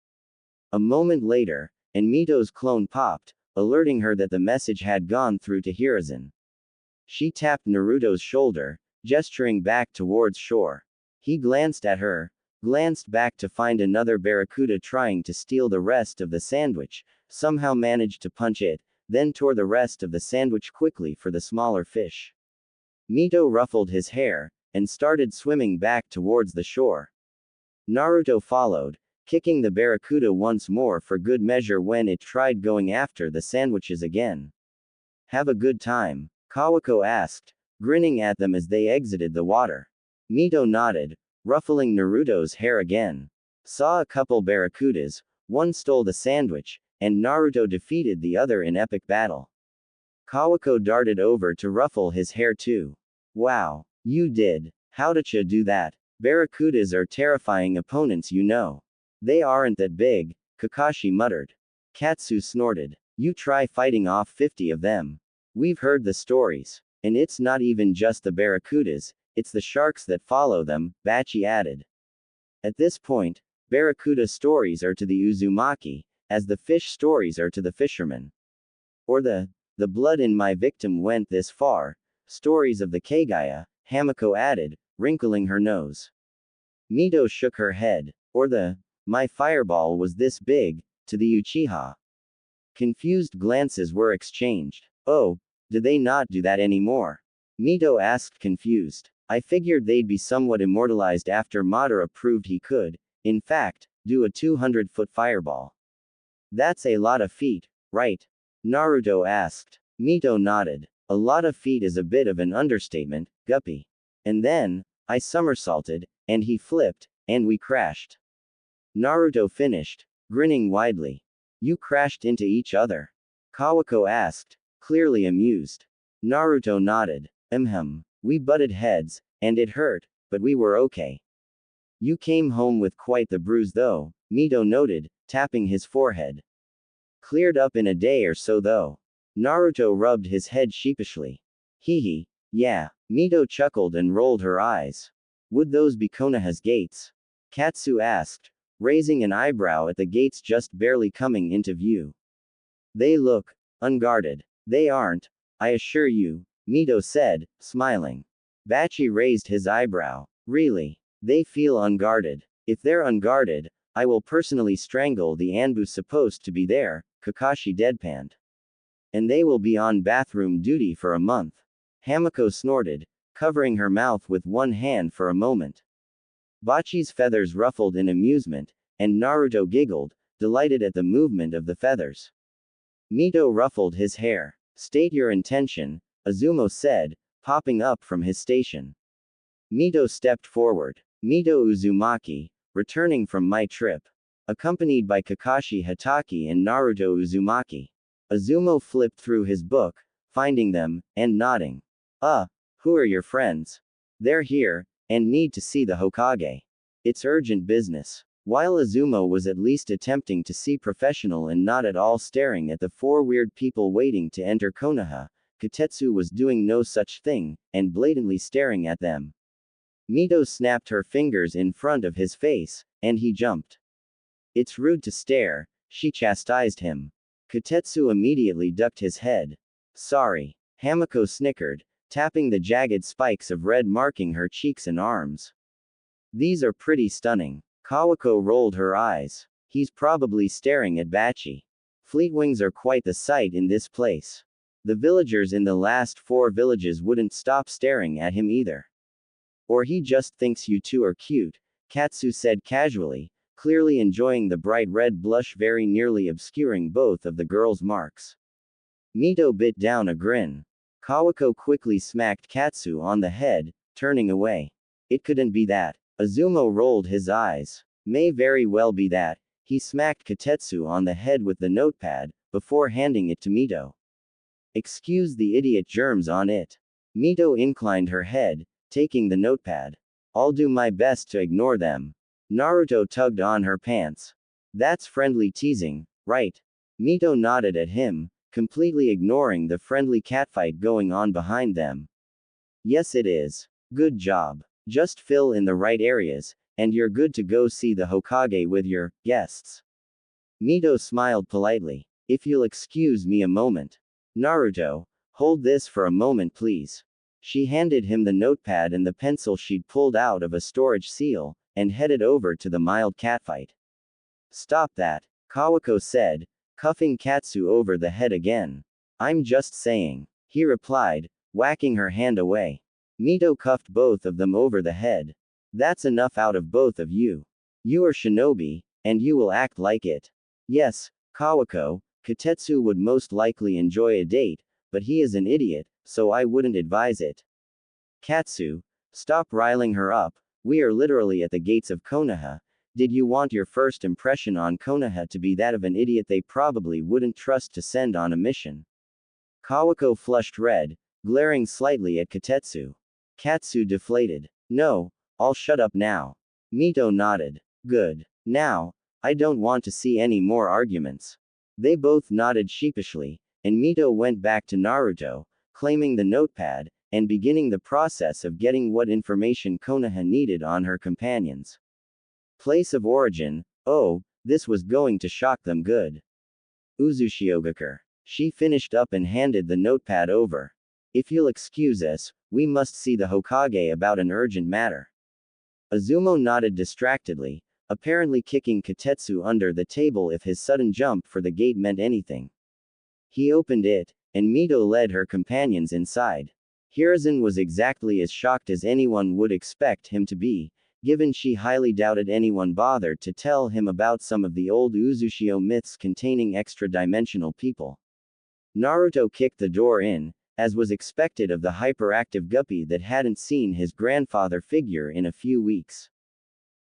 A moment later, and Mito's clone popped, alerting her that the message had gone through to Hiruzen. She tapped Naruto's shoulder, gesturing back towards shore. He glanced at her, glanced back to find another barracuda trying to steal the rest of the sandwich, somehow managed to punch it, then tore the rest of the sandwich quickly for the smaller fish. Mito ruffled his hair, and started swimming back towards the shore. Naruto followed, kicking the barracuda once more for good measure when it tried going after the sandwiches again. Have a good time? Kawako asked, grinning at them as they exited the water. Mito nodded, ruffling Naruto's hair again. Saw a couple barracudas, one stole the sandwich, and Naruto defeated the other in epic battle. Kawako darted over to ruffle his hair too. Wow, you did. How did you do that? Barracudas are terrifying opponents, you know. They aren't that big, Kakashi muttered. Katsu snorted. You try fighting off 50 of them. We've heard the stories. And it's not even just the barracudas, it's the sharks that follow them, Bachi added. At this point, barracuda stories are to the Uzumaki, as the fish stories are to the fishermen. Or the blood in my victim went this far, stories of the Kagaya, Hamiko added, wrinkling her nose. Mito shook her head. Or my fireball was this big, to the Uchiha. Confused glances were exchanged. Oh, do they not do that anymore? Mito asked confused. I figured they'd be somewhat immortalized after Madara proved he could, in fact, do a 200-foot fireball. That's a lot of feet, right? Naruto asked. Mito nodded. A lot of feet is a bit of an understatement, Guppy. And then, I somersaulted, and he flipped, and we crashed. Naruto finished, grinning widely. You crashed into each other? Kawako asked, clearly amused. Naruto nodded. We butted heads, and it hurt, but we were okay. You came home with quite the bruise though, Mito noted, tapping his forehead. Cleared up in a day or so though. Naruto rubbed his head sheepishly. Hee, yeah, Mito chuckled and rolled her eyes. Would those be Konoha's gates? Katsu asked, raising an eyebrow at the gates just barely coming into view. They look unguarded. They aren't, I assure you, Mito said, smiling. Bachi raised his eyebrow. Really? They feel unguarded. If they're unguarded, I will personally strangle the Anbu supposed to be there, Kakashi deadpanned. And they will be on bathroom duty for a month. Hamiko snorted, covering her mouth with one hand for a moment. Bachi's feathers ruffled in amusement, and Naruto giggled, delighted at the movement of the feathers. Mito ruffled his hair. State your intention, Azumo said, popping up from his station. Mito stepped forward. Mito Uzumaki, returning from my trip. Accompanied by Kakashi Hatake and Naruto Uzumaki. Azumo flipped through his book, finding them, and nodding. Who are your friends? They're here, and need to see the Hokage. It's urgent business. While Azumo was at least attempting to see professional and not at all staring at the four weird people waiting to enter Konoha, Kotetsu was doing no such thing, and blatantly staring at them. Mito snapped her fingers in front of his face, and he jumped. It's rude to stare, she chastised him. Kotetsu immediately ducked his head. Sorry. Hamiko snickered, tapping the jagged spikes of red marking her cheeks and arms. These are pretty stunning. Kawako rolled her eyes. He's probably staring at Bachi. Fleetwings are quite the sight in this place. The villagers in the last 4 villages wouldn't stop staring at him either. Or he just thinks you two are cute, Katsu said casually, clearly enjoying the bright red blush very nearly obscuring both of the girl's marks. Mito bit down a grin. Kawako quickly smacked Katsu on the head, turning away. It couldn't be that. Azumo rolled his eyes. May very well be that. He smacked Kotetsu on the head with the notepad, before handing it to Mito. Excuse the idiot germs on it. Mito inclined her head, taking the notepad. I'll do my best to ignore them. Naruto tugged on her pants. That's friendly teasing, right? Mito nodded at him, completely ignoring the friendly catfight going on behind them. Yes, it is. Good job. Just fill in the right areas, and you're good to go see the Hokage with your guests. Mito smiled politely. If you'll excuse me a moment. Naruto, hold this for a moment please. She handed him the notepad and the pencil she'd pulled out of a storage seal, and headed over to the mild catfight. Stop that, Kawako said, cuffing Katsu over the head again. I'm just saying, he replied, whacking her hand away. Mito cuffed both of them over the head. That's enough out of both of you. You are shinobi, and you will act like it. Yes, Kawako, Katetsu would most likely enjoy a date, but he is an idiot, so I wouldn't advise it. Katsu, stop riling her up, we are literally at the gates of Konoha. Did you want your first impression on Konoha to be that of an idiot they probably wouldn't trust to send on a mission? Kawako flushed red, glaring slightly at Katetsu. Katsu deflated. No, I'll shut up now. Mito nodded. Good. Now, I don't want to see any more arguments. They both nodded sheepishly, and Mito went back to Naruto, claiming the notepad, and beginning the process of getting what information Konoha needed on her companions. Place of origin, oh, this was going to shock them good. Uzushiogakure. She finished up and handed the notepad over. If you'll excuse us, we must see the Hokage about an urgent matter. Azumo nodded distractedly, apparently kicking Katetsu under the table if his sudden jump for the gate meant anything. He opened it, and Mito led her companions inside. Hiruzen was exactly as shocked as anyone would expect him to be, given she highly doubted anyone bothered to tell him about some of the old Uzushio myths containing extra-dimensional people. Naruto kicked the door in, as was expected of the hyperactive guppy that hadn't seen his grandfather figure in a few weeks.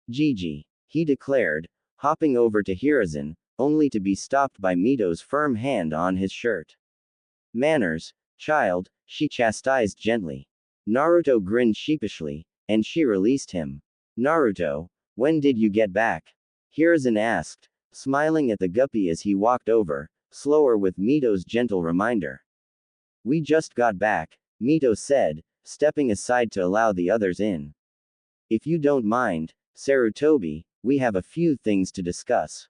Gigi, he declared, hopping over to Hiruzen, only to be stopped by Mito's firm hand on his shirt. Manners, child, she chastised gently. Naruto grinned sheepishly, and she released him. Naruto, when did you get back? Hiruzen asked, smiling at the guppy as he walked over, slower with Mito's gentle reminder. We just got back, Mito said, stepping aside to allow the others in. If you don't mind, Sarutobi, we have a few things to discuss.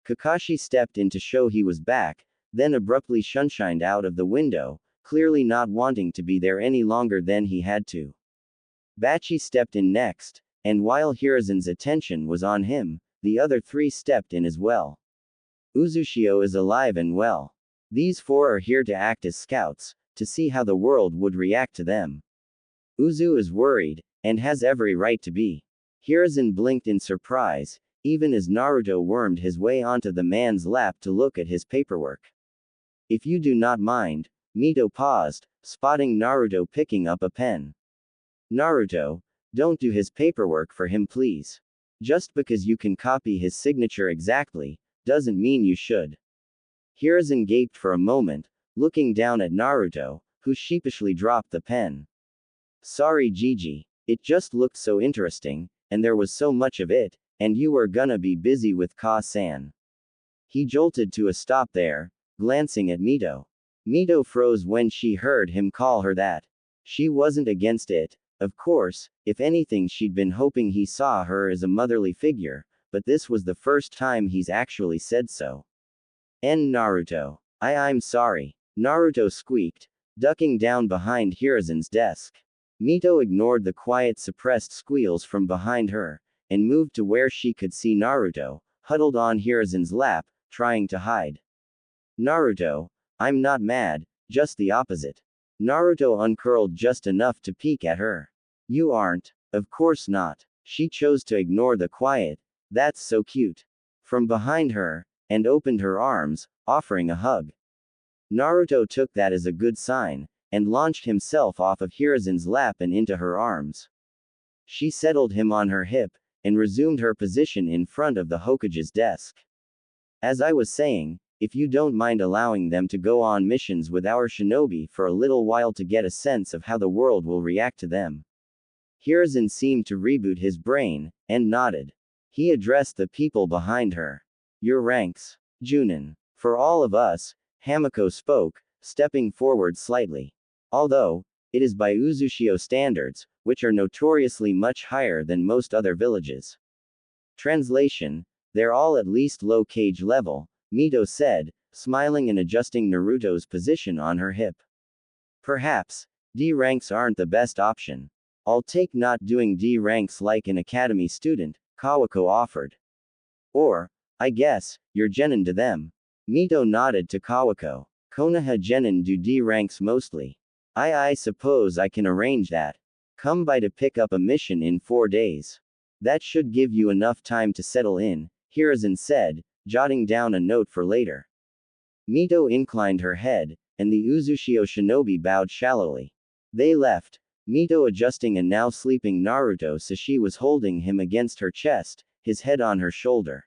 Kakashi stepped in to show he was back, then abruptly shunshined out of the window, clearly not wanting to be there any longer than he had to. Bachi stepped in next, and while Hiruzen's attention was on him, the other three stepped in as well. Uzushio is alive and well. These four are here to act as scouts, to see how the world would react to them. Uzu is worried, and has every right to be. Hiruzen blinked in surprise, even as Naruto wormed his way onto the man's lap to look at his paperwork. If you do not mind, Mito paused, spotting Naruto picking up a pen. Naruto, don't do his paperwork for him please. Just because you can copy his signature exactly, doesn't mean you should. Hiruzen gaped for a moment, looking down at Naruto, who sheepishly dropped the pen. Sorry Gigi, it just looked so interesting, and there was so much of it, and you were gonna be busy with Ka-san. He jolted to a stop there, glancing at Mito. Mito froze when she heard him call her that. She wasn't against it, of course, if anything she'd been hoping he saw her as a motherly figure, but this was the first time he's actually said so. Naruto. I'm sorry. Naruto squeaked, ducking down behind Hiruzen's desk. Mito ignored the quiet suppressed squeals from behind her, and moved to where she could see Naruto, huddled on Hiruzen's lap, trying to hide. Naruto, I'm not mad, just the opposite. Naruto uncurled just enough to peek at her. You aren't. Of course not. She chose to ignore the quiet. That's so cute. From behind her, and opened her arms, offering a hug. Naruto took that as a good sign, and launched himself off of Hiruzen's lap and into her arms. She settled him on her hip, and resumed her position in front of the Hokage's desk. As I was saying, if you don't mind allowing them to go on missions with our shinobi for a little while to get a sense of how the world will react to them. Hiruzen seemed to reboot his brain, and nodded. He addressed the people behind her. Your ranks. Junin. For all of us, Hamiko spoke, stepping forward slightly. Although, it is by Uzushio standards, which are notoriously much higher than most other villages. Translation, they're all at least low cage level, Mito said, smiling and adjusting Naruto's position on her hip. Perhaps, D ranks aren't the best option. I'll take not doing D ranks like an academy student, Kawako offered. Or, I guess, you're genin to them. Mito nodded to Kawako. Konoha genin do D ranks mostly. I suppose I can arrange that. Come by to pick up a mission in 4 days. That should give you enough time to settle in, Hiruzen said, jotting down a note for later. Mito inclined her head, and the Uzushio shinobi bowed shallowly. They left, Mito adjusting a now sleeping Naruto so she was holding him against her chest, his head on her shoulder.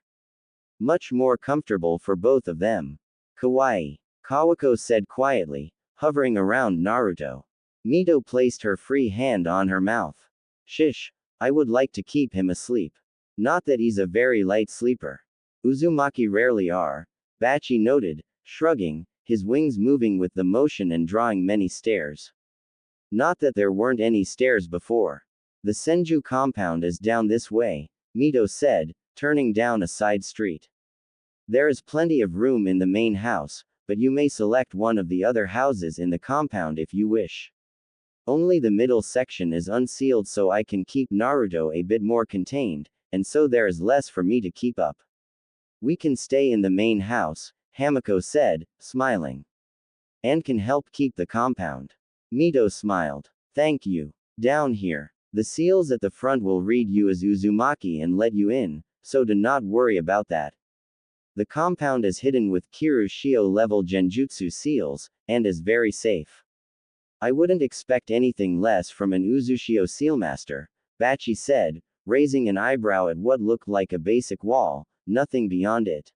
Much more comfortable for both of them. Kawaii, Kawako said quietly, hovering around Naruto. Mito placed her free hand on her mouth. Shish, I would like to keep him asleep. Not that he's a very light sleeper. Uzumaki rarely are, Bachi noted, shrugging, his wings moving with the motion and drawing many stares. Not that there weren't any stairs before. The Senju compound is down this way, Mito said, turning down a side street. There is plenty of room in the main house, but you may select one of the other houses in the compound if you wish. Only the middle section is unsealed so I can keep Naruto a bit more contained, and so there is less for me to keep up. We can stay in the main house, Hamiko said, smiling. And can help keep the compound. Mito smiled. Thank you. Down here. The seals at the front will read you as Uzumaki and let you in, so do not worry about that. The compound is hidden with Kirushio level genjutsu seals, and is very safe. I wouldn't expect anything less from an Uzushio sealmaster, Bachi said, raising an eyebrow at what looked like a basic wall, nothing beyond it.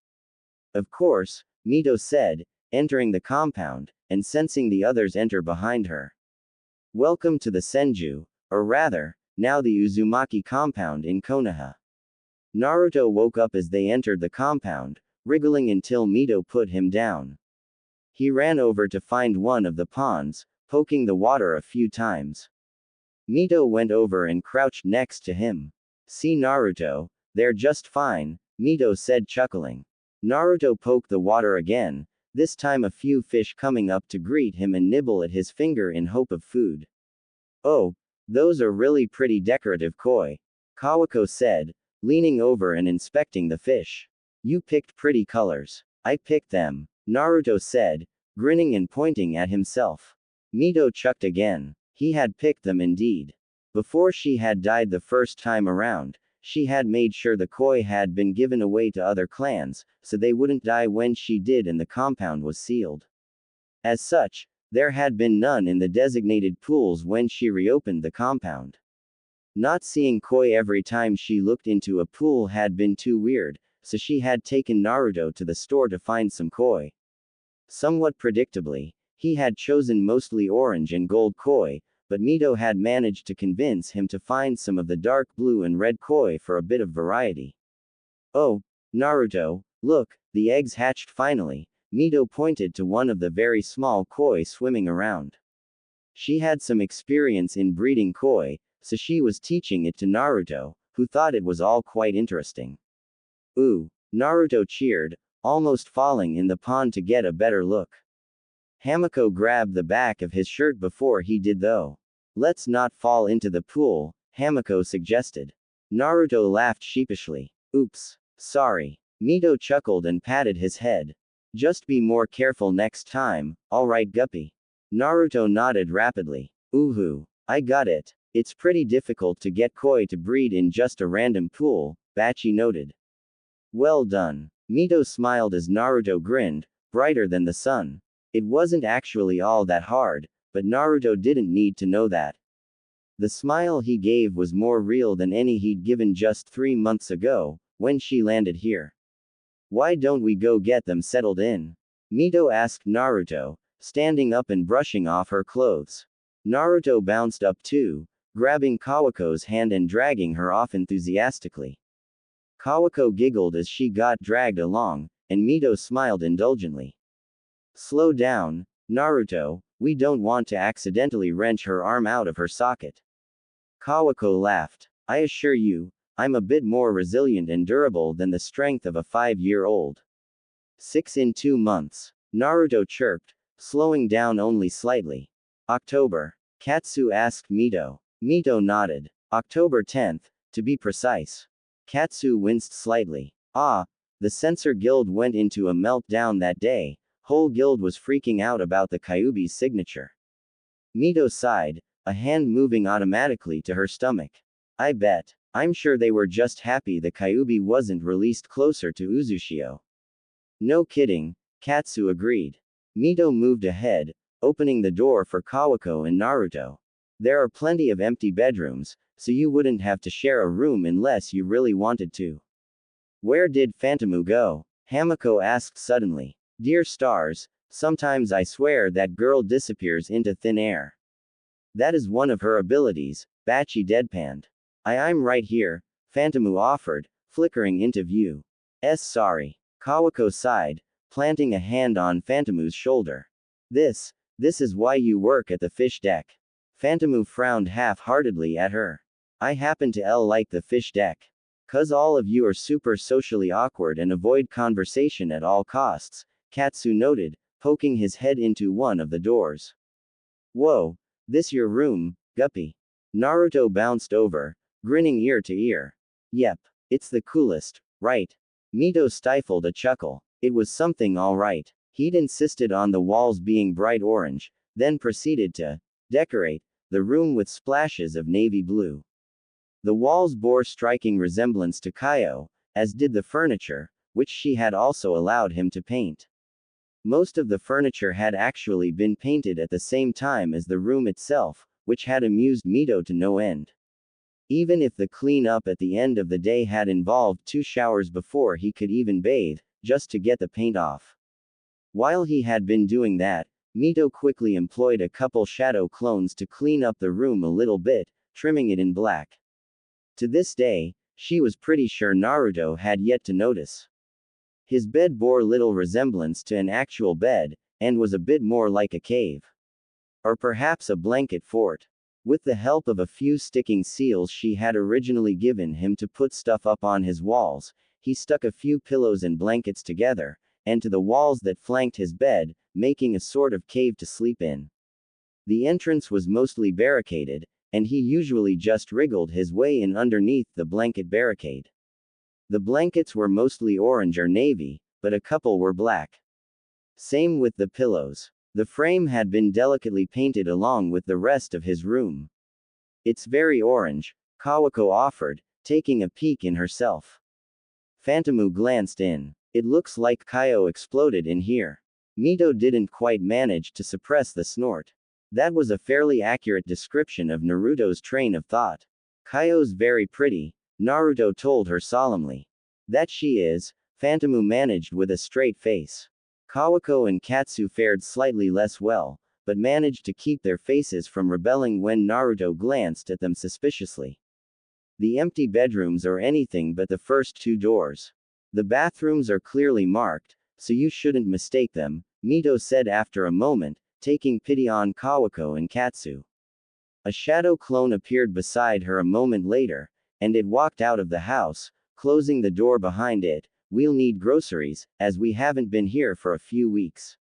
Of course, Mito said, entering the compound, and sensing the others enter behind her. Welcome to the Senju, or rather, now the Uzumaki compound in Konoha. Naruto woke up as they entered the compound, wriggling until Mito put him down. He ran over to find one of the ponds, poking the water a few times. Mito went over and crouched next to him. See Naruto, they're just fine, Mito said chuckling. Naruto poked the water again, this time a few fish coming up to greet him and nibble at his finger in hope of food. Oh, those are really pretty decorative koi, Kawako said, leaning over and inspecting the fish. You picked pretty colors. I picked them, Naruto said, grinning and pointing at himself. Mito chucked again. He had picked them indeed. Before she had died the first time around, she had made sure the koi had been given away to other clans, so they wouldn't die when she did and the compound was sealed. As such, there had been none in the designated pools when she reopened the compound. Not seeing koi every time she looked into a pool had been too weird, so she had taken Naruto to the store to find some koi. Somewhat predictably, he had chosen mostly orange and gold koi, but Mito had managed to convince him to find some of the dark blue and red koi for a bit of variety. Oh, Naruto, look, the eggs hatched finally, Mito pointed to one of the very small koi swimming around. She had some experience in breeding koi, so she was teaching it to Naruto, who thought it was all quite interesting. Ooh, Naruto cheered, almost falling in the pond to get a better look. Hamiko grabbed the back of his shirt before he did though. Let's not fall into the pool, Hamiko suggested. Naruto laughed sheepishly. Oops, sorry. Mito chuckled and patted his head. Just be more careful next time, alright Guppy. Naruto nodded rapidly. Ooh, I got it. It's pretty difficult to get koi to breed in just a random pool, Bachi noted. Well done. Mito smiled as Naruto grinned, brighter than the sun. It wasn't actually all that hard, but Naruto didn't need to know that. The smile he gave was more real than any he'd given just 3 months ago, when she landed here. Why don't we go get them settled in? Mito asked Naruto, standing up and brushing off her clothes. Naruto bounced up too, grabbing Kawako's hand and dragging her off enthusiastically. Kawako giggled as she got dragged along, and Mito smiled indulgently. Slow down, Naruto, we don't want to accidentally wrench her arm out of her socket. Kawako laughed. I assure you, I'm a bit more resilient and durable than the strength of a 5-year-old. 6 in 2 months, Naruto chirped, slowing down only slightly. October. Katsu asked Mito. Mito nodded. October 10th, to be precise. Katsu winced slightly. Ah, the Censor Guild went into a meltdown that day, Whole guild was freaking out about the Kyuubi's signature. Mito sighed, a hand moving automatically to her stomach. I bet. I'm sure they were just happy the Kyuubi wasn't released closer to Uzushio. No kidding, Katsu agreed. Mito moved ahead, opening the door for Kawako and Naruto. There are plenty of empty bedrooms, so you wouldn't have to share a room unless you really wanted to. Where did Phantomu go? Hamako asked suddenly. Dear stars, sometimes I swear that girl disappears into thin air. That is one of her abilities, Bachi deadpanned. I'm right here, Phantomu offered, flickering into view. Sorry. Kawako sighed, planting a hand on Phantomu's shoulder. This is why you work at the fish deck. Phantomu frowned half-heartedly at her. I happen to like the fish deck. 'Cause all of you are super socially awkward and avoid conversation at all costs, Katsu noted, poking his head into one of the doors. Whoa, this your room, Guppy? Naruto bounced over, grinning ear to ear. Yep, it's the coolest, right? Mito stifled a chuckle. It was something alright. He'd insisted on the walls being bright orange, then proceeded to decorate the room with splashes of navy blue. The walls bore striking resemblance to Kaio, as did the furniture, which she had also allowed him to paint. Most of the furniture had actually been painted at the same time as the room itself, which had amused Mito to no end. Even if the clean-up at the end of the day had involved 2 showers before he could even bathe, just to get the paint off. While he had been doing that, Mito quickly employed a couple shadow clones to clean up the room a little bit, trimming it in black. To this day, she was pretty sure Naruto had yet to notice. His bed bore little resemblance to an actual bed, and was a bit more like a cave. Or perhaps a blanket fort. With the help of a few sticking seals she had originally given him to put stuff up on his walls, he stuck a few pillows and blankets together, and to the walls that flanked his bed, making a sort of cave to sleep in. The entrance was mostly barricaded, and he usually just wriggled his way in underneath the blanket barricade. The blankets were mostly orange or navy, but a couple were black. Same with the pillows. The frame had been delicately painted along with the rest of his room. It's very orange, Kawako offered, taking a peek in herself. Phantomu glanced in. It looks like Kaio exploded in here. Mito didn't quite manage to suppress the snort. That was a fairly accurate description of Naruto's train of thought. Kaio's very pretty, Naruto told her solemnly. That she is, Phantomu managed with a straight face. Kawako and Katsu fared slightly less well, but managed to keep their faces from rebelling when Naruto glanced at them suspiciously. The empty bedrooms are anything but the first 2 doors. The bathrooms are clearly marked, so you shouldn't mistake them, Mito said after a moment, taking pity on Kawako and Katsu. A shadow clone appeared beside her a moment later, and it walked out of the house, closing the door behind it. We'll need groceries, as we haven't been here for a few weeks.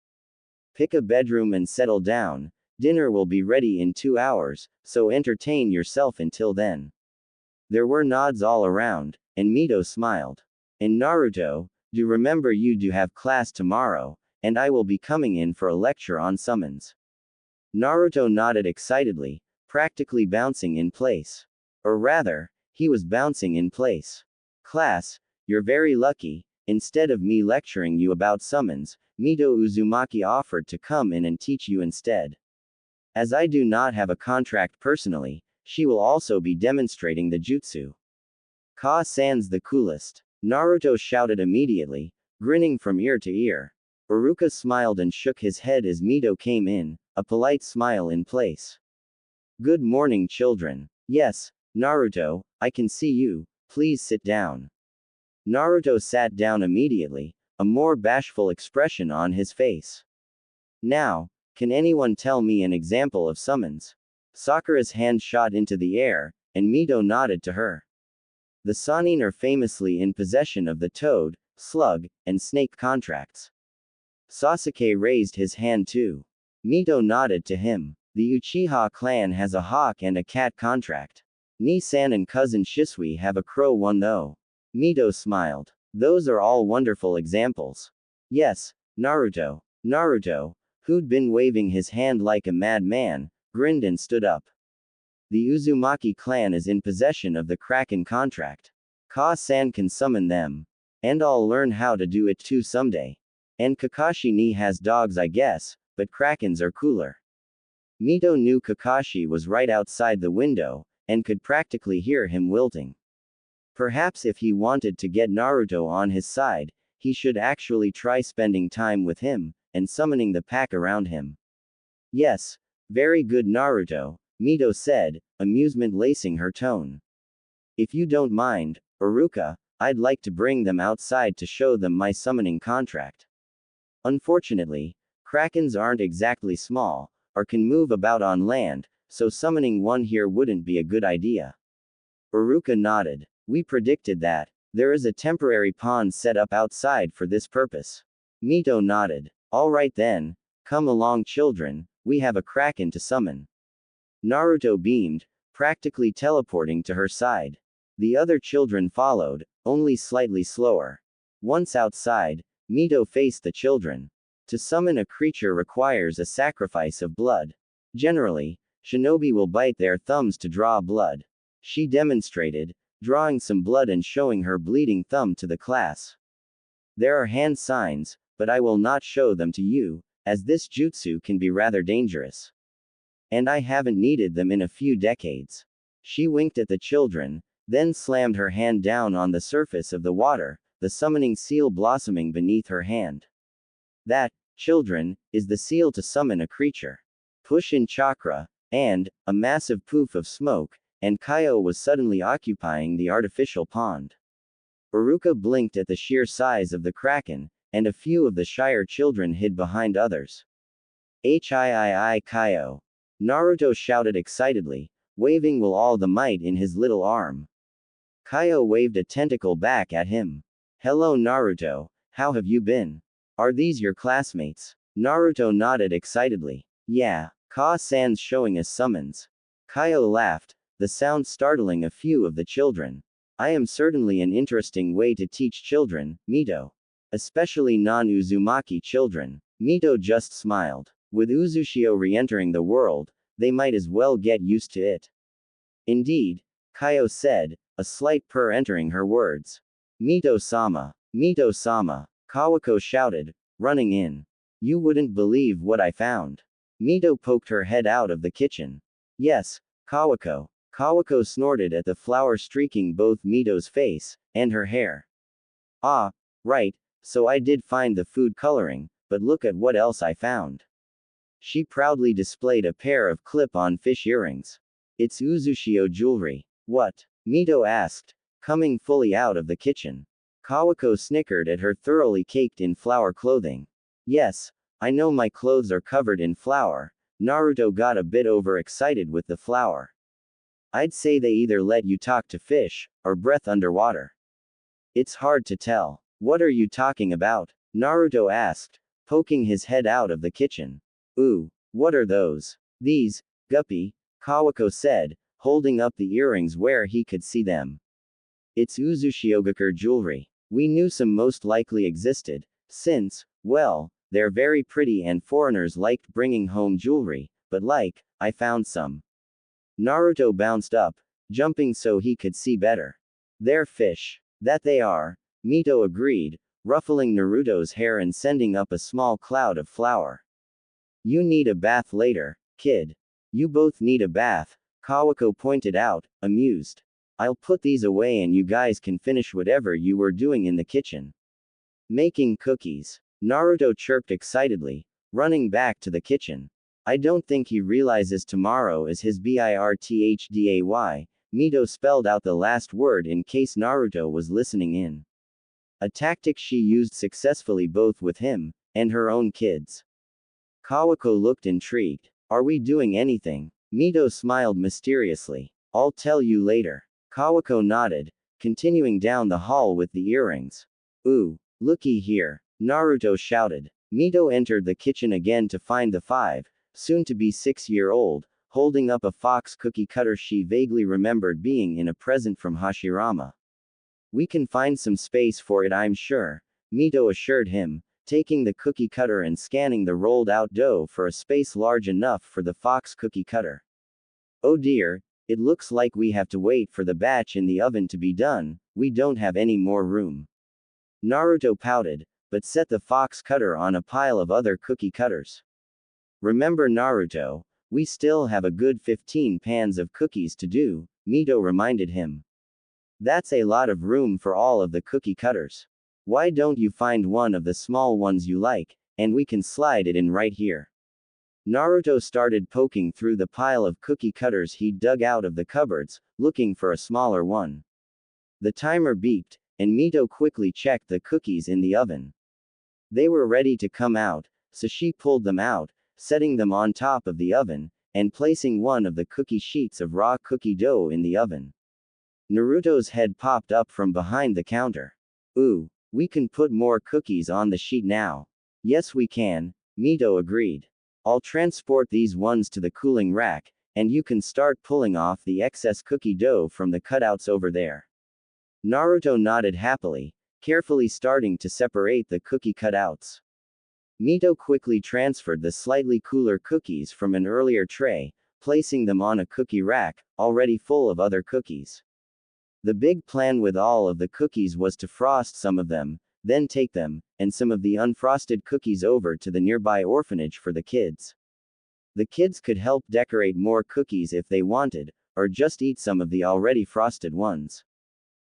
Pick a bedroom and settle down. Dinner will be ready in 2 hours, so entertain yourself until then. There were nods all around, and Mito smiled. And Naruto, do remember you do have class tomorrow, and I will be coming in for a lecture on summons. Naruto nodded excitedly, practically bouncing in place. Or rather, he was bouncing in place. Class, you're very lucky. Instead of me lecturing you about summons, Mito Uzumaki offered to come in and teach you instead. As I do not have a contract personally, she will also be demonstrating the jutsu. Ka-san's the coolest. Naruto shouted immediately, grinning from ear to ear. Iruka smiled and shook his head as Mito came in, a polite smile in place. Good morning, children. Yes, Naruto, I can see you, please sit down. Naruto sat down immediately, a more bashful expression on his face. Now, can anyone tell me an example of summons? Sakura's hand shot into the air, and Mito nodded to her. The Sannin are famously in possession of the toad, slug, and snake contracts. Sasuke raised his hand too. Mito nodded to him. The Uchiha clan has a hawk and a cat contract. Ni-san and cousin Shisui have a crow one though. Mito smiled. Those are all wonderful examples. Yes, Naruto. Naruto, who'd been waving his hand like a madman, grinned and stood up. The Uzumaki clan is in possession of the Kraken contract. Ka-san can summon them. And I'll learn how to do it too someday. And Kakashi ni has dogs I guess, but Krakens are cooler. Mito knew Kakashi was right outside the window, and could practically hear him wilting. Perhaps if he wanted to get Naruto on his side, he should actually try spending time with him, and summoning the pack around him. Yes, very good Naruto, Mito said, amusement lacing her tone. If you don't mind, Iruka, I'd like to bring them outside to show them my summoning contract. Unfortunately, Krakens aren't exactly small, or can move about on land, so summoning one here wouldn't be a good idea. Iruka nodded. We predicted that. There is a temporary pond set up outside for this purpose. Mito nodded. Alright then, come along children, we have a Kraken to summon. Naruto beamed, practically teleporting to her side. The other children followed, only slightly slower. Once outside, Mito faced the children. To summon a creature requires a sacrifice of blood. Generally, shinobi will bite their thumbs to draw blood. She demonstrated, drawing some blood and showing her bleeding thumb to the class. There are hand signs, but I will not show them to you, as this jutsu can be rather dangerous. And I haven't needed them in a few decades. She winked at the children, then slammed her hand down on the surface of the water, the summoning seal blossoming beneath her hand. That, children, is the seal to summon a creature. Push in chakra, and, a massive poof of smoke, and Kaio was suddenly occupying the artificial pond. Iruka blinked at the sheer size of the Kraken, and a few of the shyer children hid behind others. Hii Kaio. Naruto shouted excitedly, waving with all the might in his little arm. Kaio waved a tentacle back at him. Hello Naruto, how have you been? Are these your classmates? Naruto nodded excitedly. Yeah, Ka-san's showing us summons. Kaio laughed, the sound startling a few of the children. I am certainly an interesting way to teach children, Mito. Especially non-Uzumaki children. Mito just smiled. With Uzushio re-entering the world, they might as well get used to it. Indeed, Kaio said, a slight purr entering her words. Mito-sama. Mito-sama. Kawako shouted, running in. You wouldn't believe what I found. Mito poked her head out of the kitchen. Yes, Kawako. Kawako snorted at the flour streaking both Mito's face and her hair. Ah, right, so I did find the food coloring, but look at what else I found. She proudly displayed a pair of clip-on fish earrings. It's Uzushio jewelry. What? Mito asked, coming fully out of the kitchen. Kawako snickered at her thoroughly caked in flour clothing. Yes, I know my clothes are covered in flour. Naruto got a bit overexcited with the flour. I'd say they either let you talk to fish, or breath underwater. It's hard to tell. What are you talking about? Naruto asked, poking his head out of the kitchen. Ooh, what are those? These, Guppy, Kawako said, holding up the earrings where he could see them. It's Uzushiogakure jewelry. We knew some most likely existed, since, well, they're very pretty and foreigners liked bringing home jewelry, but I found some. Naruto bounced up, jumping so he could see better. They're fish. That they are, Mito agreed, ruffling Naruto's hair and sending up a small cloud of flour. You need a bath later, kid. You both need a bath, Kawako pointed out, amused. I'll put these away and you guys can finish whatever you were doing in the kitchen. Making cookies. Naruto chirped excitedly, running back to the kitchen. I don't think he realizes tomorrow is his birthday, Mito spelled out the last word in case Naruto was listening in. A tactic she used successfully both with him, and her own kids. Kawako looked intrigued. Are we doing anything? Mito smiled mysteriously. I'll tell you later. Kawako nodded, continuing down the hall with the earrings. Ooh, looky here, Naruto shouted. Mito entered the kitchen again to find the soon-to-be 6-year-old, holding up a fox cookie cutter she vaguely remembered being in a present from Hashirama. We can find some space for it I'm sure, Mito assured him, taking the cookie cutter and scanning the rolled out dough for a space large enough for the fox cookie cutter. Oh dear, it looks like we have to wait for the batch in the oven to be done, we don't have any more room. Naruto pouted, but set the fox cutter on a pile of other cookie cutters. Remember Naruto, we still have a good 15 pans of cookies to do, Mito reminded him. That's a lot of room for all of the cookie cutters. Why don't you find one of the small ones you like, and we can slide it in right here. Naruto started poking through the pile of cookie cutters he'd dug out of the cupboards, looking for a smaller one. The timer beeped, and Mito quickly checked the cookies in the oven. They were ready to come out, so she pulled them out, setting them on top of the oven, and placing one of the cookie sheets of raw cookie dough in the oven. Naruto's head popped up from behind the counter. Ooh, we can put more cookies on the sheet now. Yes we can, Mito agreed. I'll transport these ones to the cooling rack, and you can start pulling off the excess cookie dough from the cutouts over there. Naruto nodded happily, carefully starting to separate the cookie cutouts. Mito quickly transferred the slightly cooler cookies from an earlier tray, placing them on a cookie rack, already full of other cookies. The big plan with all of the cookies was to frost some of them, then take them, and some of the unfrosted cookies over to the nearby orphanage for the kids. The kids could help decorate more cookies if they wanted, or just eat some of the already frosted ones.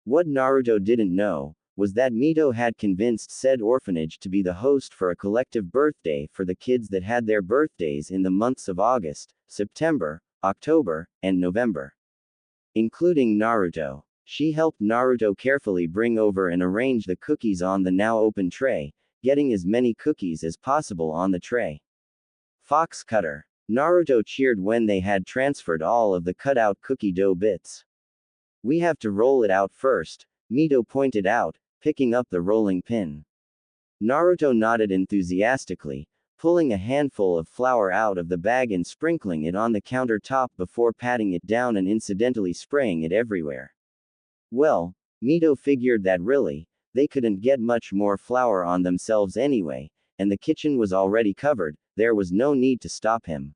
What Naruto didn't know was that Mito had convinced said orphanage to be the host for a collective birthday for the kids that had their birthdays in the months of August, September, October, and November. Including Naruto. She helped Naruto carefully bring over and arrange the cookies on the now open tray, getting as many cookies as possible on the tray. Fox cutter. Naruto cheered when they had transferred all of the cutout cookie dough bits. We have to roll it out first, Mito pointed out, picking up the rolling pin. Naruto nodded enthusiastically, pulling a handful of flour out of the bag and sprinkling it on the countertop before patting it down and incidentally spraying it everywhere. Well, Mito figured that really, they couldn't get much more flour on themselves anyway, and the kitchen was already covered, there was no need to stop him.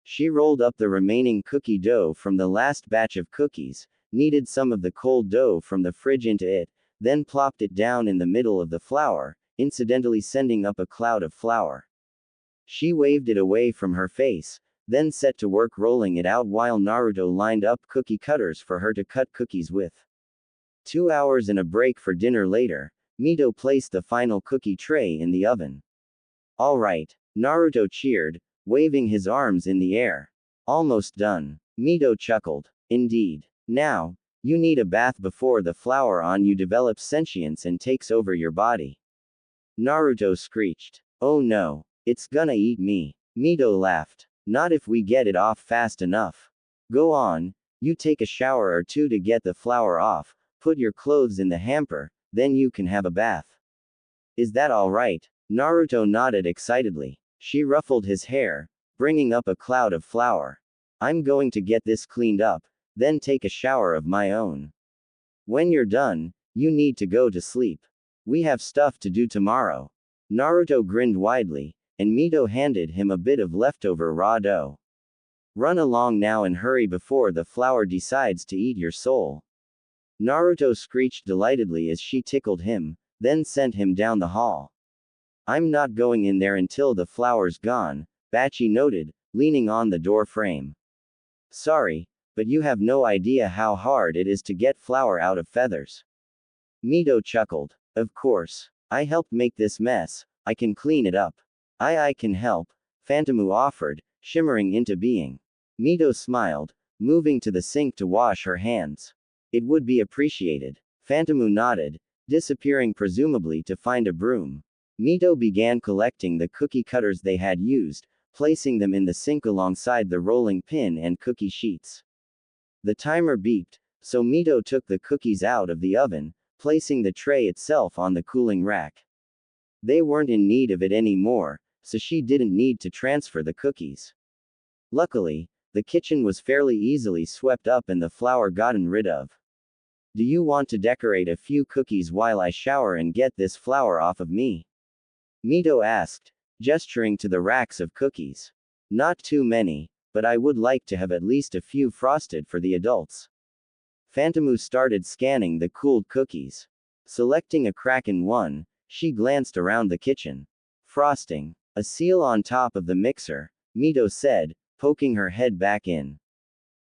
She rolled up the remaining cookie dough from the last batch of cookies, kneaded some of the cold dough from the fridge into it, then plopped it down in the middle of the flour, incidentally sending up a cloud of flour. She waved it away from her face, then set to work rolling it out while Naruto lined up cookie cutters for her to cut cookies with. 2 hours and a break for dinner later, Mito placed the final cookie tray in the oven. All right, Naruto cheered, waving his arms in the air. Almost done. Mito chuckled. Indeed. Now, you need a bath before the flour on you develops sentience and takes over your body. Naruto screeched. Oh no, it's gonna eat me. Mito laughed. Not if we get it off fast enough. Go on, you take a shower or two to get the flour off, put your clothes in the hamper, then you can have a bath. Is that alright? Naruto nodded excitedly. She ruffled his hair, bringing up a cloud of flour. I'm going to get this cleaned up, then take a shower of my own. When you're done, you need to go to sleep. We have stuff to do tomorrow. Naruto grinned widely, and Mito handed him a bit of leftover raw dough. Run along now and hurry before the flour decides to eat your soul. Naruto screeched delightedly as she tickled him, then sent him down the hall. I'm not going in there until the flour's gone, Bachi noted, leaning on the door frame. Sorry, but you have no idea how hard it is to get flour out of feathers. Mito chuckled. Of course. I helped make this mess, I can clean it up. I can help, Phantomu offered, shimmering into being. Mito smiled, moving to the sink to wash her hands. It would be appreciated. Phantomu nodded, disappearing presumably to find a broom. Mito began collecting the cookie cutters they had used, placing them in the sink alongside the rolling pin and cookie sheets. The timer beeped, so Mito took the cookies out of the oven, placing the tray itself on the cooling rack. They weren't in need of it anymore, so she didn't need to transfer the cookies. Luckily, the kitchen was fairly easily swept up and the flour gotten rid of. Do you want to decorate a few cookies while I shower and get this flour off of me? Mito asked, gesturing to the racks of cookies. Not too many, but I would like to have at least a few frosted for the adults. Phantomu started scanning the cooled cookies. Selecting a Kraken one, she glanced around the kitchen. Frosting. A seal on top of the mixer, Mito said, poking her head back in.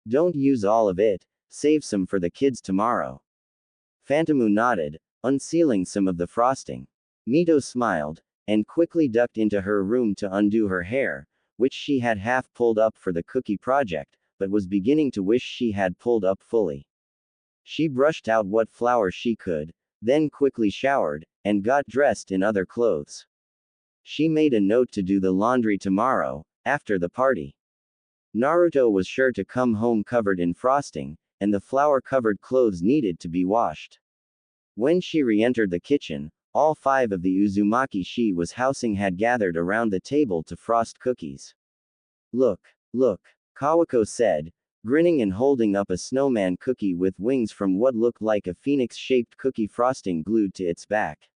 Don't use all of it, save some for the kids tomorrow. Phantomu nodded, unsealing some of the frosting. Mito smiled, and quickly ducked into her room to undo her hair, which she had half pulled up for the cookie project, but was beginning to wish she had pulled up fully. She brushed out what flour she could, then quickly showered, and got dressed in other clothes. She made a note to do the laundry tomorrow, after the party. Naruto was sure to come home covered in frosting, and the flour-covered clothes needed to be washed. When she re-entered the kitchen, all 5 of the Uzumaki she was housing had gathered around the table to frost cookies. Look, look, Kawako said, grinning and holding up a snowman cookie with wings from what looked like a phoenix-shaped cookie frosting glued to its back.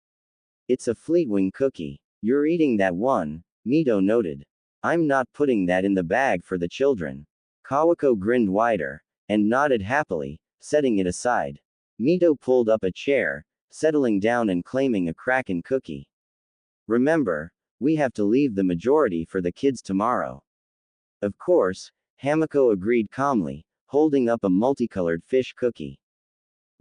It's a Fleetwing cookie. You're eating that one, Mito noted. I'm not putting that in the bag for the children. Kawako grinned wider, and nodded happily, setting it aside. Mito pulled up a chair, settling down and claiming a Kraken cookie. Remember, we have to leave the majority for the kids tomorrow. Of course, Hamako agreed calmly, holding up a multicolored fish cookie.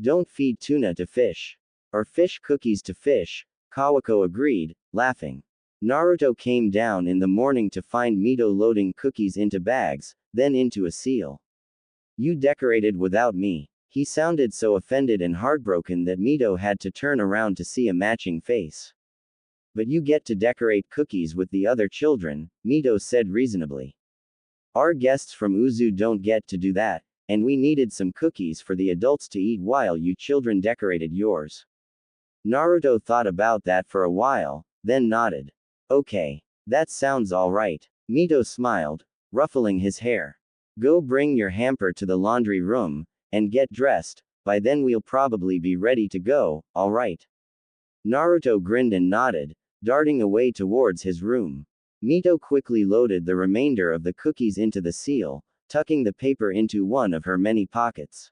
Don't feed tuna to fish. Or fish cookies to fish, Kawako agreed, laughing. Naruto came down in the morning to find Mito loading cookies into bags, then into a seal. You decorated without me. He sounded so offended and heartbroken that Mito had to turn around to see a matching face. But you get to decorate cookies with the other children, Mito said reasonably. Our guests from Uzu don't get to do that, and we needed some cookies for the adults to eat while you children decorated yours. Naruto thought about that for a while, then nodded. Okay. That sounds alright. Mito smiled, ruffling his hair. Go bring your hamper to the laundry room, and get dressed, by then we'll probably be ready to go, alright. Naruto grinned and nodded, darting away towards his room. Mito quickly loaded the remainder of the cookies into the seal, tucking the paper into one of her many pockets.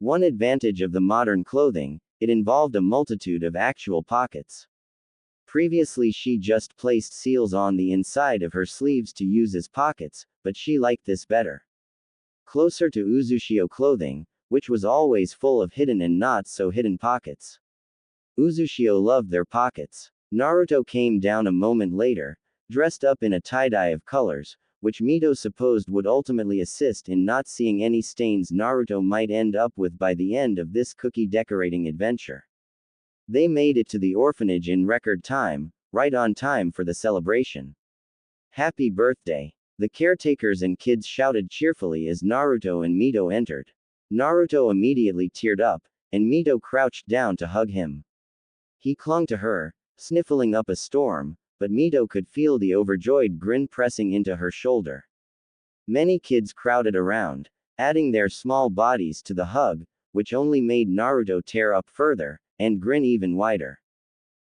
One advantage of the modern clothing, it involved a multitude of actual pockets. Previously she just placed seals on the inside of her sleeves to use as pockets, but she liked this better. Closer to Uzushio clothing, which was always full of hidden and not so hidden pockets. Uzushio loved their pockets. Naruto came down a moment later, dressed up in a tie-dye of colors, which Mito supposed would ultimately assist in not seeing any stains Naruto might end up with by the end of this cookie decorating adventure. They made it to the orphanage in record time, right on time for the celebration. Happy birthday! The caretakers and kids shouted cheerfully as Naruto and Mito entered. Naruto immediately teared up, and Mito crouched down to hug him. He clung to her, sniffling up a storm, but Mito could feel the overjoyed grin pressing into her shoulder. Many kids crowded around, adding their small bodies to the hug, which only made Naruto tear up further, and grin even wider.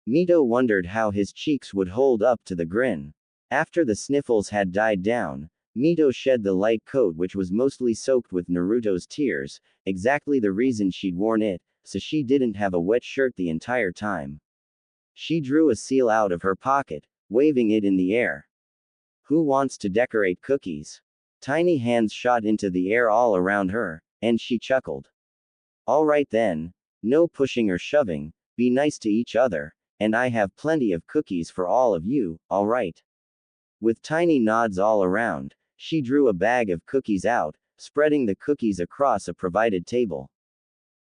Mito wondered how his cheeks would hold up to the grin. After the sniffles had died down, Mito shed the light coat which was mostly soaked with Naruto's tears, exactly the reason she'd worn it, so she didn't have a wet shirt the entire time. She drew a seal out of her pocket, waving it in the air. Who wants to decorate cookies? Tiny hands shot into the air all around her, and she chuckled. Alright then, no pushing or shoving, be nice to each other, and I have plenty of cookies for all of you, alright. With tiny nods all around, she drew a bag of cookies out, spreading the cookies across a provided table.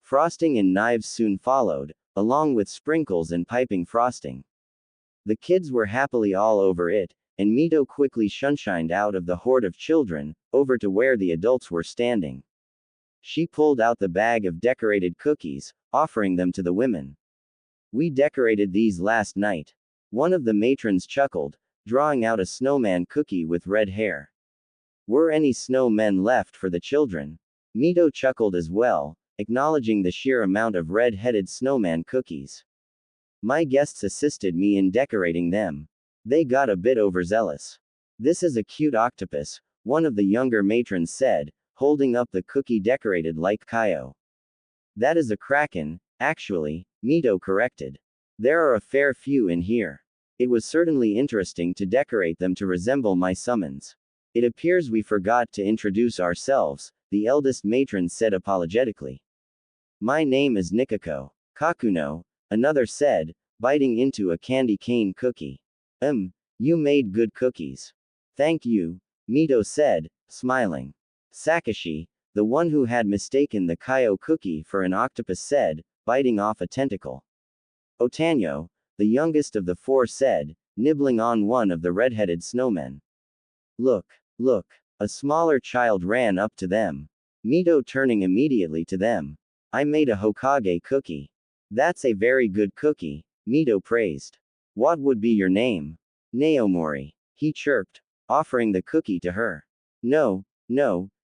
Frosting and knives soon followed, along with sprinkles and piping frosting. The kids were happily all over it, and Mito quickly sunshined out of the horde of children, over to where the adults were standing. She pulled out the bag of decorated cookies, offering them to the women. We decorated these last night. One of the matrons chuckled, drawing out a snowman cookie with red hair. Were any snowmen left for the children? Mito chuckled as well, acknowledging the sheer amount of red-headed snowman cookies. My guests assisted me in decorating them. They got a bit overzealous. This is a cute octopus, one of the younger matrons said, holding up the cookie decorated like Kaio. That is a kraken, actually, Mito corrected. There are a fair few in here. It was certainly interesting to decorate them to resemble my summons. It appears we forgot to introduce ourselves, the eldest matron said apologetically. My name is Nikako. Kakuno, another said, biting into a candy cane cookie. You made good cookies. Thank you, Mito said, smiling. Sakashi, the one who had mistaken the Kaio cookie for an octopus said, biting off a tentacle. Otanyo, the youngest of the four said, nibbling on one of the red-headed snowmen. Look, look, a smaller child ran up to them. Mito turning immediately to them. I made a Hokage cookie. That's a very good cookie, Mito praised. What would be your name? Naomori, he chirped, offering the cookie to her. No,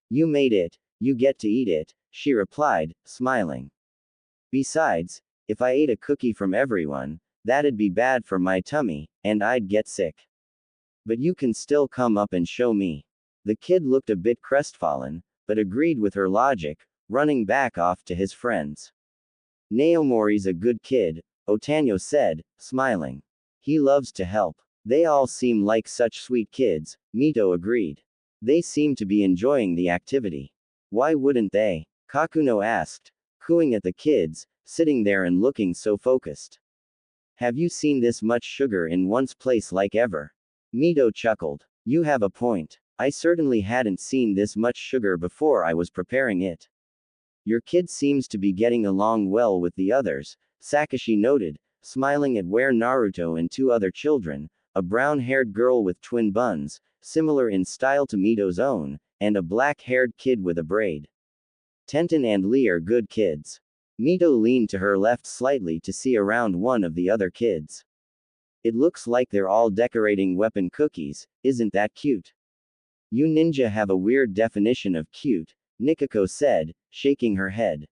you made it, you get to eat it, she replied, smiling. Besides, if I ate a cookie from everyone, that'd be bad for my tummy, and I'd get sick. But you can still come up and show me. The kid looked a bit crestfallen, but agreed with her logic, running back off to his friends. Naomori's a good kid, Otanyo said, smiling. He loves to help. They all seem like such sweet kids, Mito agreed. They seem to be enjoying the activity. Why wouldn't they? Kakuno asked, cooing at the kids, sitting there and looking so focused. Have you seen this much sugar in one's place like ever? Mito chuckled. You have a point. I certainly hadn't seen this much sugar before I was preparing it. Your kid seems to be getting along well with the others, Sakashi noted, smiling at where Naruto and two other children, a brown-haired girl with twin buns, similar in style to Mito's own, and a black-haired kid with a braid. Tenten and Lee are good kids. Mito leaned to her left slightly to see around one of the other kids. It looks like they're all decorating weapon cookies, isn't that cute? You ninja have a weird definition of cute, Nikako said, shaking her head.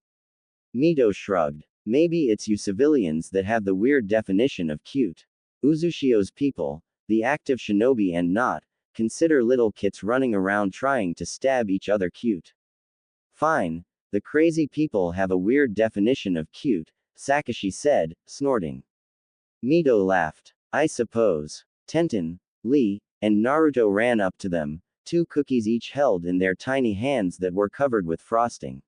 Mito shrugged. Maybe it's you civilians that have the weird definition of cute. Uzushio's people, the active shinobi and not, consider little kits running around trying to stab each other cute. Fine, the crazy people have a weird definition of cute, Sakashi said, snorting. Mito laughed. I suppose. Tenten, Lee, and Naruto ran up to them, 2 cookies each held in their tiny hands that were covered with frosting.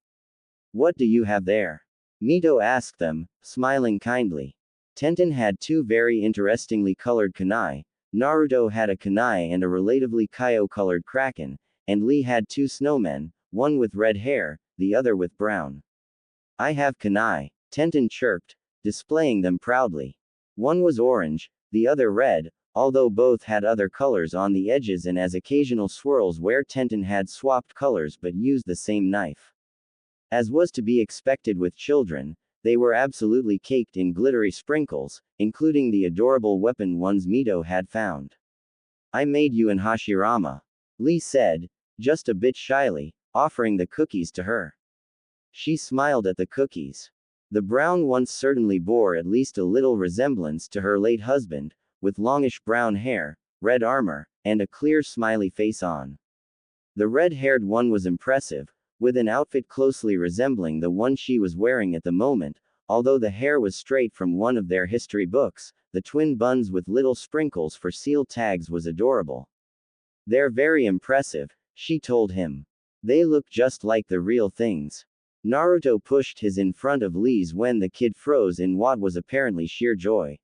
What do you have there? Mito asked them, smiling kindly. Tenten had 2 very interestingly colored kunai, Naruto had a kunai and a relatively Kaio-colored kraken, and Lee had 2 snowmen, one with red hair, the other with brown. I have kunai, Tenten chirped, displaying them proudly. One was orange, the other red, although both had other colors on the edges and as occasional swirls where Tenten had swapped colors but used the same knife. As was to be expected with children, they were absolutely caked in glittery sprinkles, including the adorable weapon ones Mito had found. I made you an Hashirama, Lee said, just a bit shyly, offering the cookies to her. She smiled at the cookies. The brown ones certainly bore at least a little resemblance to her late husband, with longish brown hair, red armor, and a clear smiley face on. The red-haired one was impressive, with an outfit closely resembling the one she was wearing at the moment, although the hair was straight from one of their history books. The twin buns with little sprinkles for seal tags was adorable. They're very impressive, she told him. They look just like the real things. Naruto pushed his in front of Lee's when the kid froze in what was apparently sheer joy.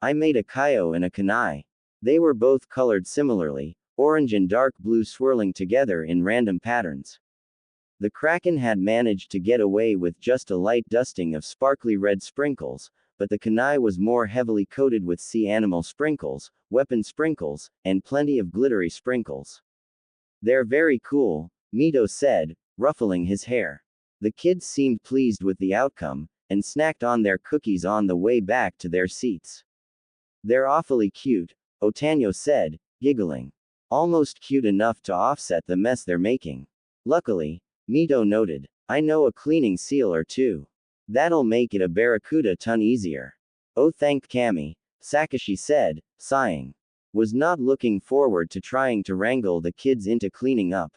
I made a Kaio and a kunai. They were both colored similarly, orange and dark blue swirling together in random patterns. The kraken had managed to get away with just a light dusting of sparkly red sprinkles, but the kunai was more heavily coated with sea animal sprinkles, weapon sprinkles, and plenty of glittery sprinkles. They're very cool, Mito said, ruffling his hair. The kids seemed pleased with the outcome, and snacked on their cookies on the way back to their seats. They're awfully cute, Otanyo said, giggling. Almost cute enough to offset the mess they're making. Luckily, Mito noted, I know a cleaning seal or two. That'll make it a barracuda ton easier. Oh, thank Kami, Sakashi said, sighing. Was not looking forward to trying to wrangle the kids into cleaning up.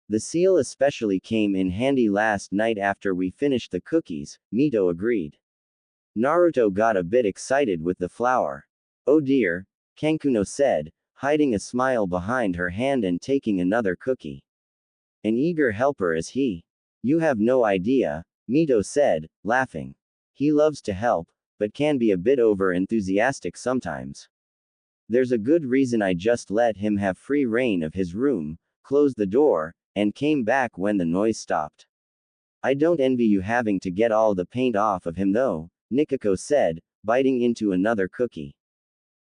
The seal especially came in handy last night after we finished the cookies, Mito agreed. Naruto got a bit excited with the flour. Oh dear, Kankuno said, hiding a smile behind her hand and taking another cookie. An eager helper is he. You have no idea, Mito said, laughing. He loves to help, but can be a bit over-enthusiastic sometimes. There's a good reason I just let him have free reign of his room, closed the door, and came back when the noise stopped. I don't envy you having to get all the paint off of him though, Nikako said, biting into another cookie.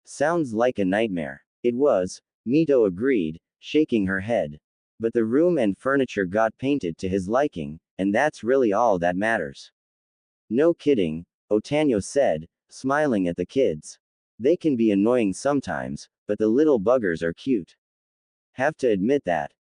Sounds like a nightmare. It was, Mito agreed, shaking her head. But the room and furniture got painted to his liking, and that's really all that matters. No kidding, Otanyo said, smiling at the kids. They can be annoying sometimes, but the little buggers are cute. Have to admit that.